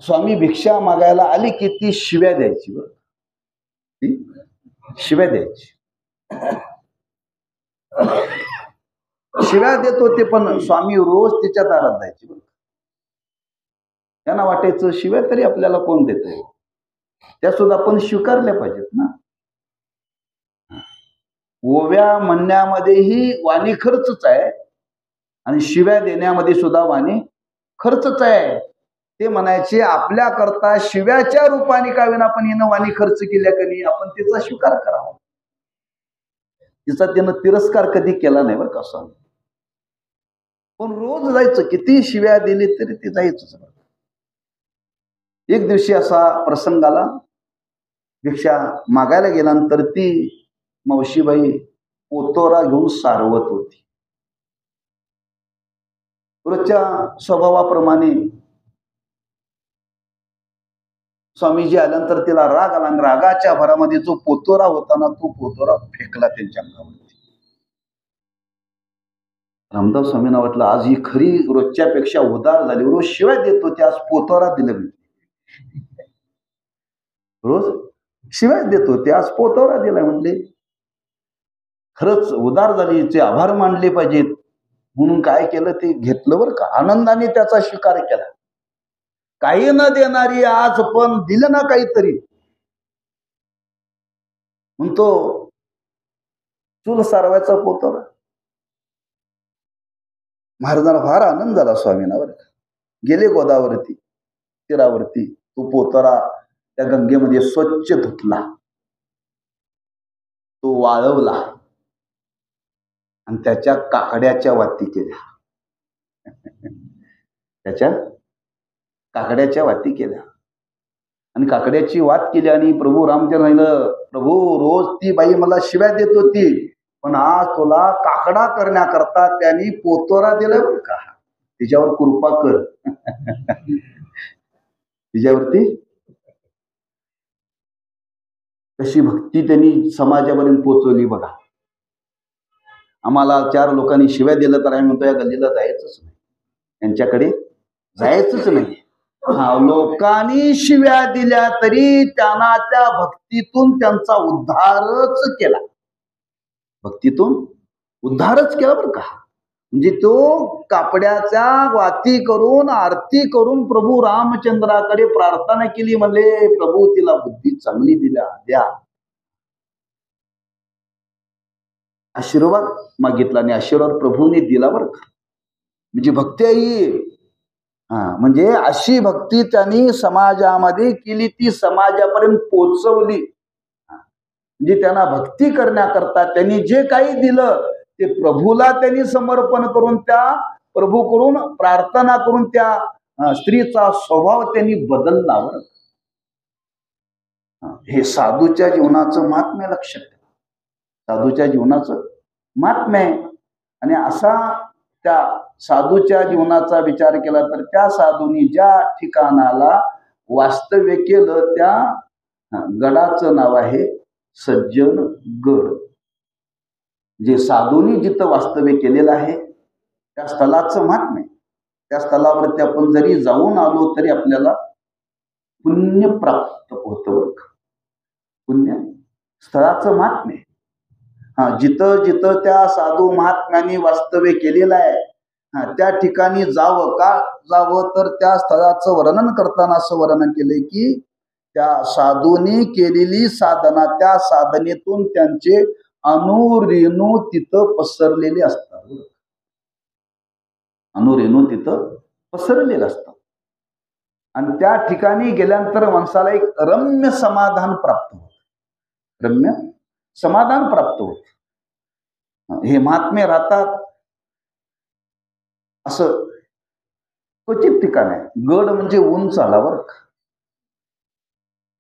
स्वामी भिक्षा मागायला आली की ती शिव्या द्यायची. बरं, ती शिव्या द्यायची, शिव्या देत होते, पण स्वामी रोज तिच्या दारात जायचे. त्यांना वाटायचं शिव्या तरी आपल्याला कोण देतंय, त्या सुद्धा आपण स्वीकारल्या पाहिजेत ना. ओव्या म्हणण्यामध्येही वाणी खर्चच आहे आणि शिव्या देण्यामध्ये सुद्धा वाणी खर्चच आहे. ते म्हणायचे आपल्या करता शिव्याच्या रूपाने का विना पण हिनं वाणी खर्च केल्या कधी आपण तिचा स्वीकार करावा. तिचा त्यानं तिरस्कार कधी केला नाही बरं का स्वामी. पण रोज जायचं, किती शिव्या दिली तरी ते जायचंच. एक दिवशी असा प्रसंग आला, भिक्षा मागायला गेल्यानंतर ती मावशीबाई पोतोरा घेऊन सारवत होती. रोजच्या स्वभावाप्रमाणे स्वामीजी आल्यानंतर तिला राग आला आणि रागाच्या भरामध्ये जो पोतोरा होता ना तो पोतोरा फेकला त्यांच्या अंगावरती. रामदास स्वामींना वाटलं आज ही खरी रोजच्या पेक्षा उदार झाली, रोज शिवाय देतो ते आज पोतोरा दिलं मी, रोज शिवाय देतो ते आज पोतोरा दिलाय. म्हणले खरंच उदार झाली, तिचे आभार मानले पाहिजेत म्हणून काय केलं ते घेतलं बरं का, आनंदाने त्याचा स्वीकार केला. काही न देणारी आज पण दिलं ना काहीतरी म्हणतो चूल सारवायचा पोतोरा. महाराजांना फार आनंद झाला स्वामींना बरं का. गेले गोदावरती तीरावरती, तो पोतोरा त्या गंगेमध्ये स्वच्छ धुतला, तो वाळवला आणि त्याच्या काकड्याच्या वाती केल्या. त्याच्या काकड्याच्या वाती केल्या आणि काकड्याची वात केली आणि प्रभू रामचंद्र राहिलं, प्रभू रोज ती बाई मला शिव्या देत होती पण आज तुला काकडा करण्याकरता त्यांनी पोतोरा दिला बरं का, तिच्यावर कृपा कर. तिच्यावरती कशी भक्ती त्यांनी समाजापर्यंत पोचवली बघा. आम्हाला 4 लोकांनी शिव्या दिलं तर आम्ही म्हणतो या गल्लीला जायचंच नाही, त्यांच्याकडे जायचंच नाही. लोकांनी शिव्या दिल्या तरी त्यांना त्या भक्तीतून त्यांचा उद्धारच केला, भक्तीतून उद्धारच केला बरं का. म्हणजे तो कापड्याच्या वाती करून आरती करून प्रभू रामचंद्राकडे प्रार्थना केली, म्हणले प्रभू तिला बुद्धी चांगली द्या, आशीर्वाद मागितला आणि आशीर्वाद प्रभूने दिला बरं का. म्हणजे भक्ती आहे म्हणजे अशी भक्ती त्यांनी समाजामध्ये केली, ती समाजापर्यंत पोचवली. म्हणजे त्यांना भक्ती करण्याकरता त्यांनी जे काही दिलं ते प्रभूला त्यांनी समर्पण करून त्या प्रभूकडून प्रार्थना करून त्या स्त्रीचा स्वभाव त्यांनी बदलला बरं. हे साधूच्या जीवनाचं महात्म्य लक्षात ठेवा, साधूच्या जीवनाचं महात्म्य आहे. आणि असा त्या साधूच्या जीवनाचा विचार केला तर त्या साधूंनी ज्या ठिकाणाला वास्तव्य केलं त्या गडाचं नाव आहे सज्जन गड. जे साधूंनी जिथं वास्तव्य केलेलं आहे त्या स्थळाचं महात्म्य, त्या स्थळावरती आपण जरी जाऊन आलो तरी आपल्याला पुण्य प्राप्त होतं. पुण्य स्थळाचं महात्म्य जिथं जिथं त्या साधू महात्म्यांनी वास्तव्य केलेलं आहे त्या ठिकाणी जावं. का जावं तर त्या स्थळाचं वर्णन करताना असं वर्णन केलंय की त्या साधूंनी केलेली साधना, त्या साधनेतून त्यांचे अणुरेणू तिथं पसरलेले असतात. अणुरेणू तिथं पसरलेले असतात. आणि त्या ठिकाणी गेल्यानंतर माणसाला एक रम्य समाधान प्राप्त होत. रम्य समाधान प्राप्त होत. हे महात्मे राहतात असं क्वचित ठिकाण आहे. गड म्हणजे उंच आल्यावर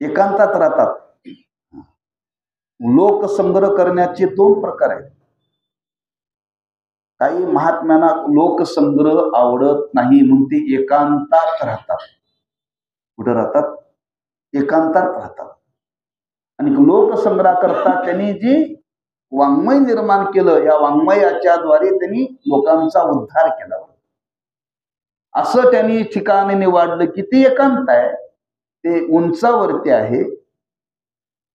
एकांतात राहतात. लोकसंग्रह करण्याचे 2 प्रकार आहेत. काही महात्म्यांना लोकसंग्रह आवडत नाही म्हणून ते एकांतात राहतात. कुठं राहतात? एकांतात राहतात. आणि लोकसंग्रह करता त्यांनी जी वाङ्मय निर्माण केलं, या वाङ्मयाच्या द्वारे त्यांनी लोकांचा उद्धार केला. असं त्यांनी ठिकाणी निवडलं की ते एकांत आहे, ते उंचावरती आहे,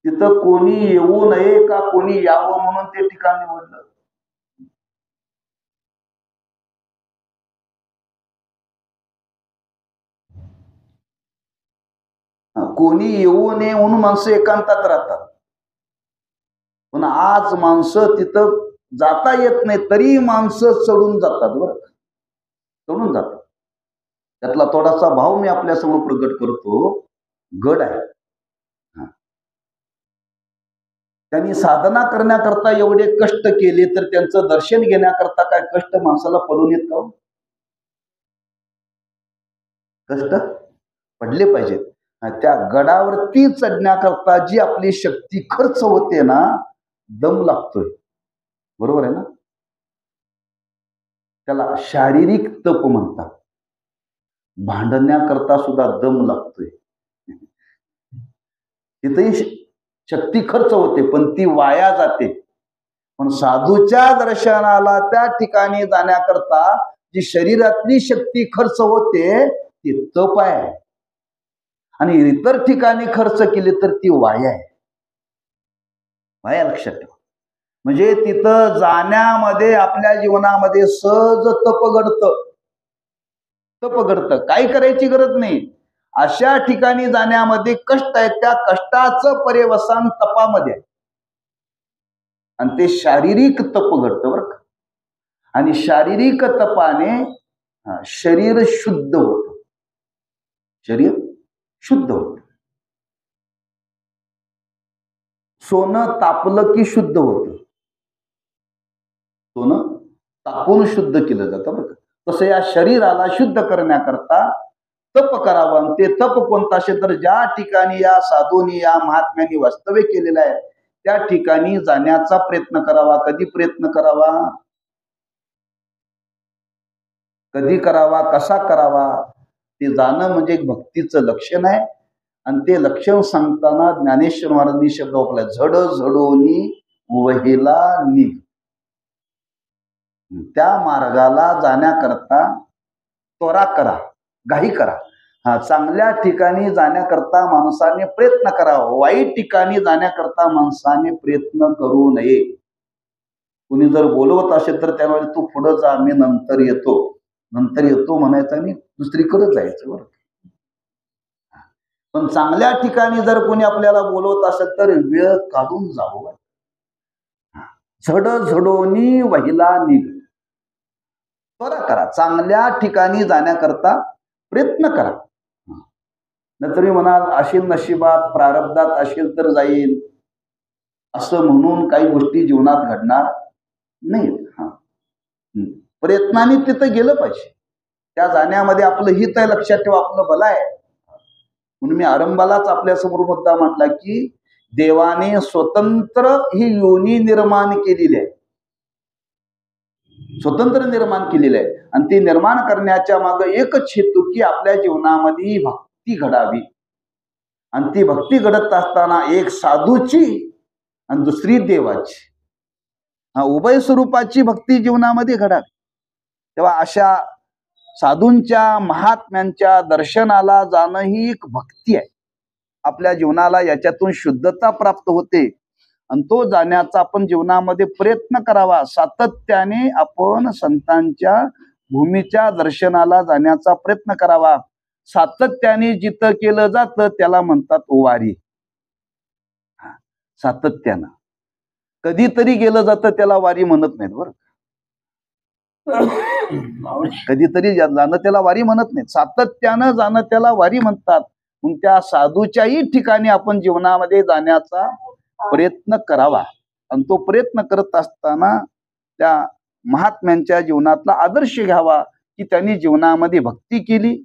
तिथं कोणी येऊ नये का कोणी यावं म्हणून ते ठिकाण निवडलं. कोणी येऊ नये म्हणून माणसं एकांतात राहतात. पण आज माणसं तिथं जाता येत नाही तरी माणसं चढून जातात. बरं, चढून जातात. त्यातला थोडासा भाव मी आपल्यासमोर प्रकट करतो. गड आहे, त्यांनी साधना करण्याकरता एवढे कष्ट केले, तर त्यांचं दर्शन घेण्याकरता काय कष्ट माणसाला पडून येत का? कष्ट पडले पाहिजेत. त्या गडावरती चढण्याकरता जी आपली शक्ती खर्च होते ना, दम लागतोय. बरोबर आहे ना? त्याला शारीरिक तप म्हणतात. भांडण्याकरता सुद्धा दम लागतोय. तिथेही शक्ती खर्च होते पण ती वाया जाते. पण साधूच्या दर्शनाला त्या ठिकाणी जाण्याकरता जी शरीरातली शक्ती खर्च होते ती तप आहे. आणि इतर ठिकाणी खर्च केली तर ती वाया आहे. वाया लक्षात ठेवा. म्हणजे तिथं जाण्यामध्ये आपल्या जीवनामध्ये सहज तप घडतं. तप घडतं, काही करायची गरज नाही. अशा ठिकाणी जाण्यामध्ये कष्ट आहेत, त्या कष्टाचं पर्यवसान तपामध्ये आहे. आणि ते शारीरिक तप घडतं बरं का. आणि शारीरिक तपाने शरीर शुद्ध होतं. शरीर शुद्ध होतं. सोनं तापलं की शुद्ध होतं. सोनं तापून शुद्ध केलं जातं बरं का. तसं या शरीराला शुद्ध करण्याकरता तप करावं. ते तप कोणतं असेल तर ज्या ठिकाणी या साधूंनी या महात्म्यांनी वास्तव्य केलेलं आहे त्या ठिकाणी जाण्याचा प्रयत्न करावा. कधी प्रयत्न करावा, कधी करावा, कसा करावा, ते जाणं म्हणजे भक्तीचं लक्षण आहे. आणि ते लक्षण सांगताना ज्ञानेश्वर महाराजांनी शब्द वापरला, झड झडोनी वहिला निघ. त्या मार्गाला जाण्याकरता त्वरा करा, घाई करा. चांगल्या ठिकाणी जाण्याकरता माणसाने प्रयत्न करावा. वाईट ठिकाणी जाण्याकरता माणसाने प्रयत्न करू नये. कुणी जर बोलवत असेल तर त्यावेळी तू पुढे जा, मी नंतर येतो, नंतर येतो म्हणायचं आणि दुसरीकडे जायचं बरं. पण चांगल्या ठिकाणी जर कोणी आपल्याला बोलवत असेल तर वेळ काढून जावं. झड झडोनी वहिला निघ. त्वरा करा, चांगल्या ठिकाणी जाण्याकरता प्रयत्न करा. नंतर मी म्हणाल असेल नशिबात, प्रारब्धात असेल तर जाईल असं म्हणून काही गोष्टी जीवनात घडणार नाहीत. प्रयत्नाने तिथं गेलं पाहिजे. त्या जाण्यामध्ये आपलं हित आहे, लक्षात ठेवा, आपलं भलं आहे. म्हणून मी आरंभालाच आपल्या समोर मुद्दा मांडला की देवाने स्वतंत्र ही योनी निर्माण केलेली आहे. स्वतंत्र निर्माण केलेलं आहे. आणि ते निर्माण करण्याच्या मागे एकच हेतू की आपल्या जीवनामध्ये भक्ती घडावी. आणि ती भक्ती घडत असताना एक साधूची आणि दुसरी देवाची, उभय स्वरूपाची भक्ती जीवनामध्ये घडावी. तेव्हा अशा साधूंच्या महात्म्यांच्या दर्शनाला जाणं ही एक भक्ती आहे. आपल्या जीवनाला याच्यातून शुद्धता प्राप्त होते आणि तो जाण्याचा आपण जीवनामध्ये प्रयत्न करावा. सातत्याने आपण संतांच्या भूमीच्या दर्शनाला जाण्याचा प्रयत्न करावा. सातत्याने जिथं केलं जातं त्याला म्हणतात वारी. सातत्यानं कधीतरी गेलं जातं त्याला वारी म्हणत नाहीत बरं. कधीतरी जाणं त्याला वारी म्हणत नाहीत, सातत्यानं जाणं त्याला वारी म्हणतात. मग त्या साधूच्याही ठिकाणी आपण जीवनामध्ये जाण्याचा प्रयत्न करावा. आणि तो प्रयत्न करत असताना त्या महात्म्यांच्या जीवनातला आदर्श घ्यावा की त्यांनी जीवनामध्ये भक्ती केली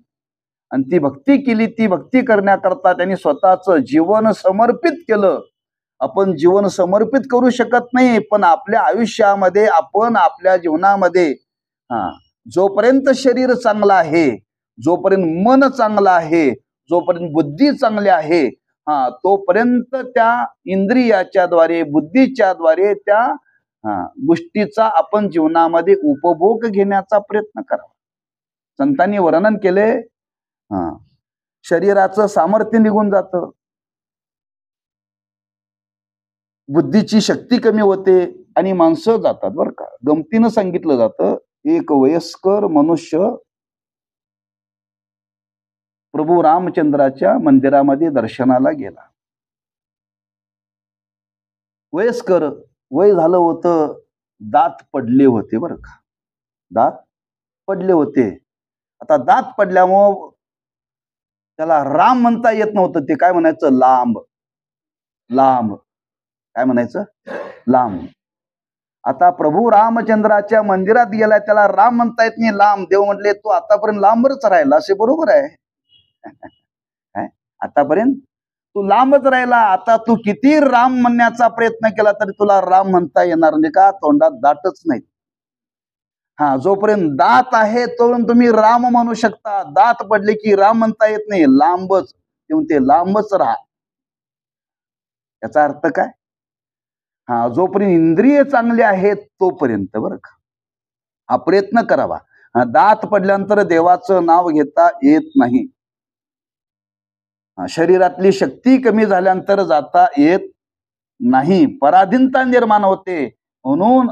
आणि ती भक्ती करण्याकरता त्यांनी स्वतःचं जीवन समर्पित केलं. आपण जीवन समर्पित करू शकत नाही, पण आपल्या आयुष्यामध्ये आपण आपल्या जीवनामध्ये जोपर्यंत शरीर चांगलं आहे, जोपर्यंत मन चांगलं आहे, जोपर्यंत बुद्धी चांगली आहे, तोपर्यंत त्या इंद्रियाच्या द्वारे बुद्धीच्या द्वारे त्या गोष्टीचा आपण जीवनामध्ये उपभोग घेण्याचा प्रयत्न करावा. संतांनी वर्णन केले, शरीराचं सामर्थ्य निघून जातं, बुद्धीची शक्ती कमी होते आणि माणसं जातात बरं का. गमतीनं सांगितलं जातं, एक वयस्कर मनुष्य प्रभू रामचंद्राच्या मंदिरामध्ये दर्शनाला गेला. वयस्कर, वय झालं होतं, दात पडले होते बरं का, दात पडले होते. आता दात पडल्यामुळं त्याला राम म्हणता येत नव्हतं, ते काय म्हणायचं, लांब लांब, काय म्हणायचं, लांब. आता प्रभू रामचंद्राच्या मंदिरात गेलाय, त्याला राम म्हणता येत नाही, लांब. देव म्हटले तू आतापर्यंत लांबच राहिला, असे बरोबर आहे. आतापर्यंत तू लांबच राहिला, आता तू किती राम म्हणण्याचा प्रयत्न केला तरी तुला राम म्हणता येणार नाही, का तोंडात दातच नाही. जोपर्यंत दात आहे तोपर्यंत तुम्ही राम म्हणू शकता, दात पडले की राम म्हणता येत नाही, लांबच, ते लांबच राहा. याचा अर्थ काय, जोपर्यंत इंद्रिय चांगले आहेत तोपर्यंत बरं का हा प्रयत्न करावा. दात पडल्यानंतर देवाचं नाव घेता येत नाही, शरीरातली शक्ती कमी झाल्यानंतर जाता येत नाही, पराधीनता निर्माण होते. म्हणून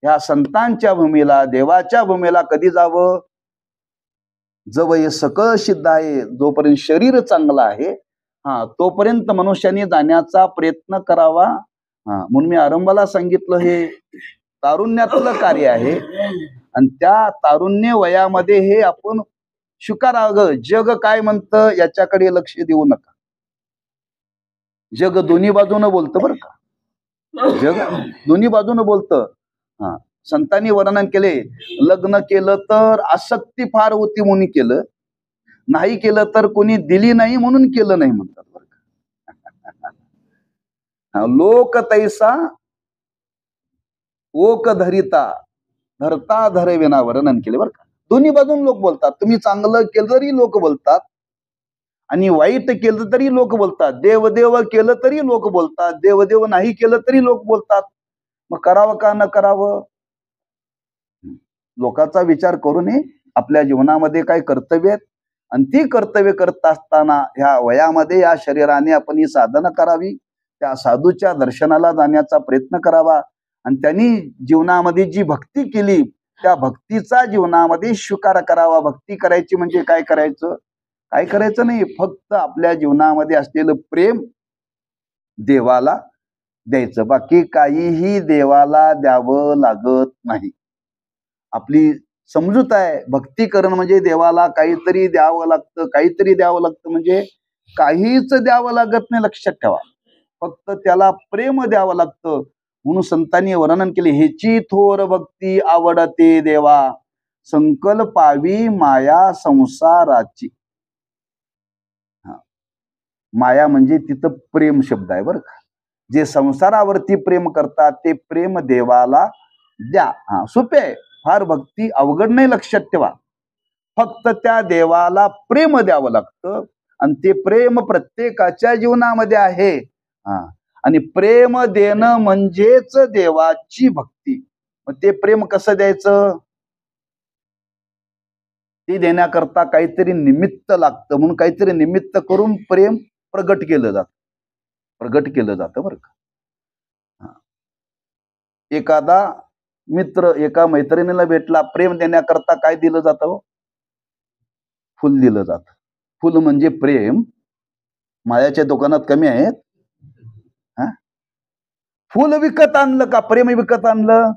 या संतांच्या भूमीला, देवाच्या भूमीला कधी जावं, जवळ सकळ सिद्ध आहे, जोपर्यंत शरीर चांगलं आहे तोपर्यंत मनुष्याने जाण्याचा प्रयत्न करावा. म्हणून मी आरंभाला सांगितलं, हे तारुण्यातलं कार्य आहे आणि त्या तारुण्य वयामध्ये हे आपण स्वीकारावं. जग काय म्हणतं याच्याकडे लक्ष देऊ नका. जग दोन्ही बाजूनं बोलतं बरं का, जग दोन्ही बाजूनं बोलतं. संतांनी वर्णन केले, लग्न केलं तर आसक्ती फार होती म्हणून केलं, नाही केलं तर कोणी दिली नाही म्हणून केलं नाही म्हणतात बरं का. लोक तैसा ओक धरिता धरता धरविना वर्णन केले बरं का. दोन्ही बाजून लोक बोलतात. तुम्ही चांगलं केलं तरी लोक बोलतात आणि वाईट केलं तरी लोक बोलतात, देवदेव केलं तरी लोक बोलतात, देवदेव नाही केलं तरी लोक बोलतात. मग करावं का न करावं, लोकांचा विचार करू नये. आपल्या जीवनामध्ये काय कर्तव्य आहेत आणि ती कर्तव्य करत असताना ह्या वयामध्ये या शरीराने आपण ही साधना करावी, त्या साधूच्या दर्शनाला जाण्याचा प्रयत्न करावा आणि त्यांनी जीवनामध्ये जी भक्ती केली त्या भक्तीचा जीवनामध्ये स्वीकार करावा. भक्ती करायची म्हणजे काय करायचं, काय करायचं नाही, फक्त आपल्या जीवनामध्ये असलेलं प्रेम देवाला द्यायचं, बाकी काहीही देवाला द्यावं लागत नाही. आपली समजूत आहे, भक्ती करणं म्हणजे देवाला काहीतरी द्यावं लागतं, काहीतरी द्यावं लागतं, म्हणजे काहीच द्यावं लागत नाही, लक्षात ठेवा. फक्त त्याला प्रेम द्यावं लागतं. म्हणून संतांनी वर्णन केले, हेची थोर भक्ती आवडते देवा, संकल्पावी माया संसाराची. माया म्हणजे तिथं प्रेम शब्द आहे बरं का. जे संसारावरती प्रेम करतात ते प्रेम देवाला द्या. सोपे आहे, फार भक्ती अवघड नाही, लक्षात ठेवा. फक्त त्या देवाला प्रेम द्यावं लागतं आणि ते प्रेम प्रत्येकाच्या जीवनामध्ये आहे. आणि प्रेम देणं म्हणजेच देवाची भक्ती. मग ते प्रेम कसं द्यायचं, ते देण्याकरता काहीतरी निमित्त लागतं. म्हणून काहीतरी निमित्त करून प्रेम प्रगट केलं जातं बरं का. एखादा मित्र एका मैत्रिणीला भेटला, प्रेम देण्याकरता काय दिलं जातं, फुल दिलं जातं. फुल म्हणजे प्रेम. माळ्याच्या दुकानात कमी आहेत. फुल विकत आणलं का प्रेम विकत आणलं?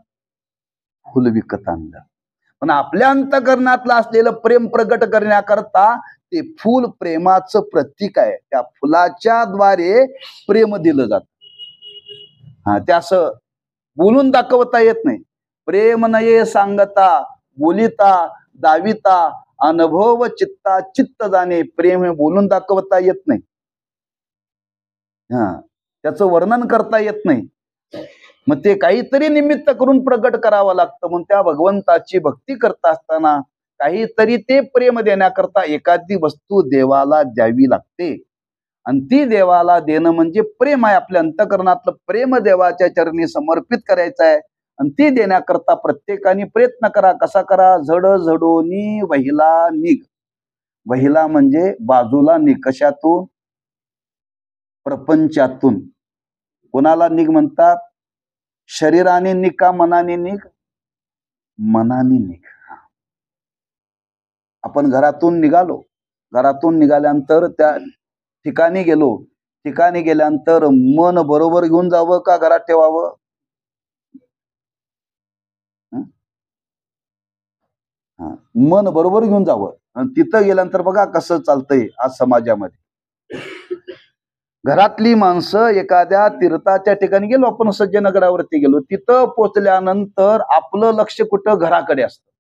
फुल विकत आणलं. पण आपल्या अंतःकरणातलं असलेलं प्रेम प्रगट करण्याकरता ते फुल प्रेमाचं प्रतीक आहे. त्या फुलाच्या द्वारे प्रेम दिलं जातं. ते असं बोलून दाखवता येत नाही. प्रेम नये सांगता बोलिता दाविता अनुभव चित्ता चित्त जाणे. प्रेम हे बोलून दाखवता येत नाही. त्याचं वर्णन करता येत नाही. मग ते काहीतरी निमित्त करून प्रगट करावं लागतं. म्हणून त्या भगवंताची भक्ती करता असताना काहीतरी ते प्रेम देण्याकरता एखादी वस्तू देवाला द्यावी लागते. आणि ती देवाला देणं म्हणजे प्रेम आहे. आपल्या अंतःकरणातलं प्रेम देवाच्या चरणी समर्पित करायचं आहे. आणि ती देण्याकरता प्रत्येकाने प्रयत्न करा. कसा करा? झड झडोनी वहिला निघ. वहिला म्हणजे बाजूला निघ. कशातून? प्रपंचातून. कोणाला निघ म्हणतात? शरीराने निघ का मनाने निघ? मनाने निघ. आपण घरातून निघालो. घरातून निघाल्यानंतर त्या ठिकाणी गेलो. ठिकाणी गेल्यानंतर मन बरोबर घेऊन जावं का घरात ठेवावं? मन बरोबर घेऊन जावं. आणि तिथं गेल्यानंतर बघा कसं चालतंय आज समाजामध्ये. घरातली माणसं एखाद्या तीर्थाच्या ठिकाणी गेलो, आपण सज्जनगडावरती गेलो, तिथं पोचल्यानंतर आपलं लक्ष कुठं? घराकडे असतं.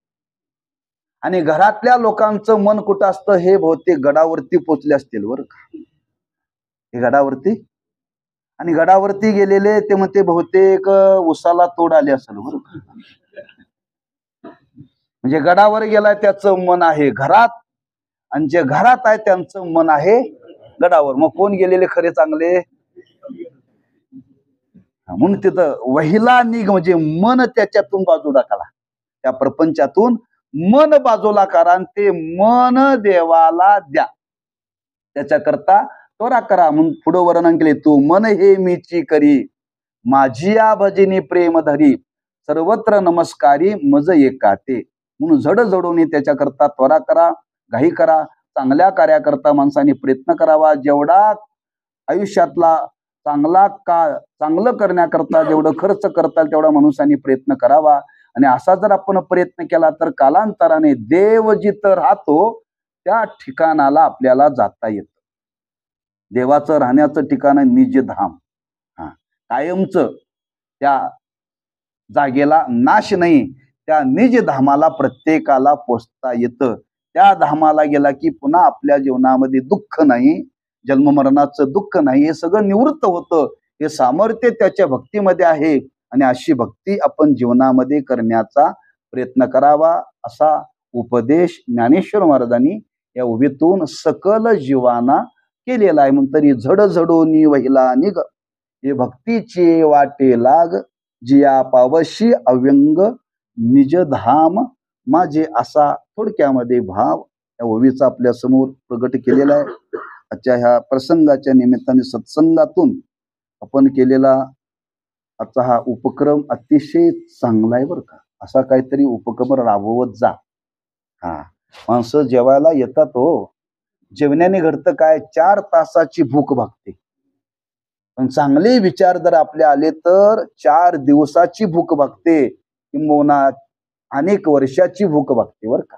आणि घरातल्या लोकांचं मन कुठं असतं? हे बहुतेक गडावरती पोचले असतील बरं का. हे गडावरती. आणि गडावरती गेलेले ते म्हणते बहुतेक उसाला तोड आली असेल बरं का. म्हणजे गडावर गेलाय त्याचं मन आहे घरात, आणि जे घरात आहे त्यांचं मन आहे गडावर. मग कोण गेलेले खरे चांगले? म्हणून तिथं वहिला निघ म्हणजे मन त्याच्यातून बाजूला करा. त्या प्रपंचातून मन बाजूला करा आणि ते मन देवाला द्या. त्याच्याकरता त्वरा करा. म्हणून पुढं वर्णन केले. तू मन हे मीची करी माझी या भजनी प्रेम धरी सर्वत्र नमस्कारी मज एकाते. म्हणून जड जडोनी त्याच्याकरता त्वरा करा, घाई करा. चांगल्या कार्याकरता माणसाने प्रयत्न करावा. जेवढा आयुष्यातला चांगला काळ चांगलं करण्याकरता जेवढं खर्च करता येईल तेवढा माणसाने प्रयत्न करावा. आणि असा जर आपण प्रयत्न केला तर कालांतराने देव जिथं राहतो त्या ठिकाणाला आपल्याला जाता येतं. देवाचं राहण्याचं ठिकाण आहे निजधाम. कायमचं त्या जागेला नाश नाही. त्या निजधामाला प्रत्येकाला पोचता येतं. त्या धामाला गेला की पुन्हा आपल्या जीवनामध्ये दुःख नाही, जन्ममरणाचं दुःख नाही, हे सगळं निवृत्त होतं. हे सामर्थ्य त्याच्या भक्तीमध्ये आहे. आणि अशी भक्ती आपण जीवनामध्ये करण्याचा प्रयत्न करावा असा उपदेश ज्ञानेश्वर महाराजांनी या उभीतून सकल जीवांना केलेला आहे. म्हणून तरी झड झडोनी वहिला निघ हे भक्तीचे वाटे लाग जिया पावशी अव्यंग निजधाम माझे असा थोडक्यामध्ये भाव या ओवीचा आपल्या समोर प्रगट केलेला आहे. आजच्या ह्या प्रसंगाच्या निमित्ताने सत्संगातून आपण केलेला आजचा हा उपक्रम अतिशय चांगला आहे बरं का. असा काहीतरी उपक्रम राबवत जा. माणसं जेवायला येतात हो. जेवण्याने घडतं काय? 4 तासाची भूक भागते. पण चांगले विचार जर आपले आले तर 4 दिवसाची भूक भागते, किंबहुना अनेक वर्षाची भूक भागते बरं का.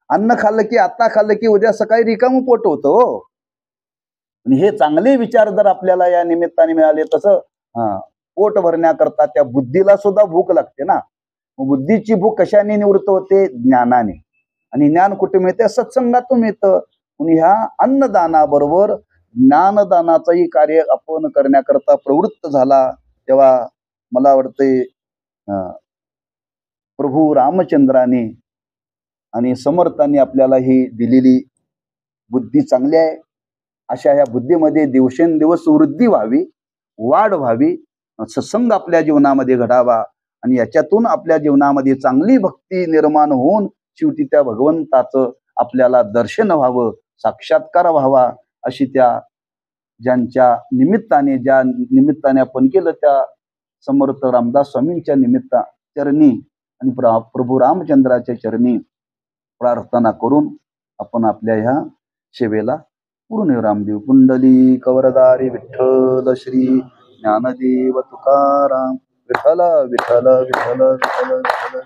अन्न खाल्लं की आता खाल्लं की उद्या सकाळी रिकामं पोट होतं हो. आणि हे चांगले विचार जर आपल्याला या निमित्ताने मिळाले, तसं पोट भरण्याकरता त्या बुद्धीला सुद्धा भूक लागते ना. बुद्धीची भूक कशाने निवृत्त होते? ज्ञानाने. आणि ज्ञान कुठे मिळते? सत्संगातून मिळतं. म्हणून ह्या अन्नदानाबरोबर ज्ञानदानाचंही कार्य आपण करण्याकरता प्रवृत्त झाला तेव्हा मला वाटते प्रभू रामचंद्राने आणि समर्थांनी आपल्याला ही दिलेली बुद्धी चांगली आहे. अशा ह्या बुद्धीमध्ये दिवसेंदिवस वृद्धी व्हावी, वाढ व्हावी, सत्संग आपल्या जीवनामध्ये घडावा आणि याच्यातून आपल्या जीवनामध्ये चांगली भक्ती निर्माण होऊन शेवटी त्या भगवंताचं आपल्याला दर्शन व्हावं, साक्षात्कार व्हावा, अशी त्या ज्यांच्या निमित्ताने ज्या निमित्ताने आपण केलं त्या समर्थ रामदास स्वामींच्या चरणी आणि प्रभू रामचंद्राच्या चरणी प्रार्थना करून आपण आपल्या ह्या सेवेला पूर्ण रामदेव कुंडली कवरदारी विठ्ठल श्री ज्ञानदेव तुकाराम विठ्ठल विठ्ठल विठ्ठल विठ्ठल विठ्ठल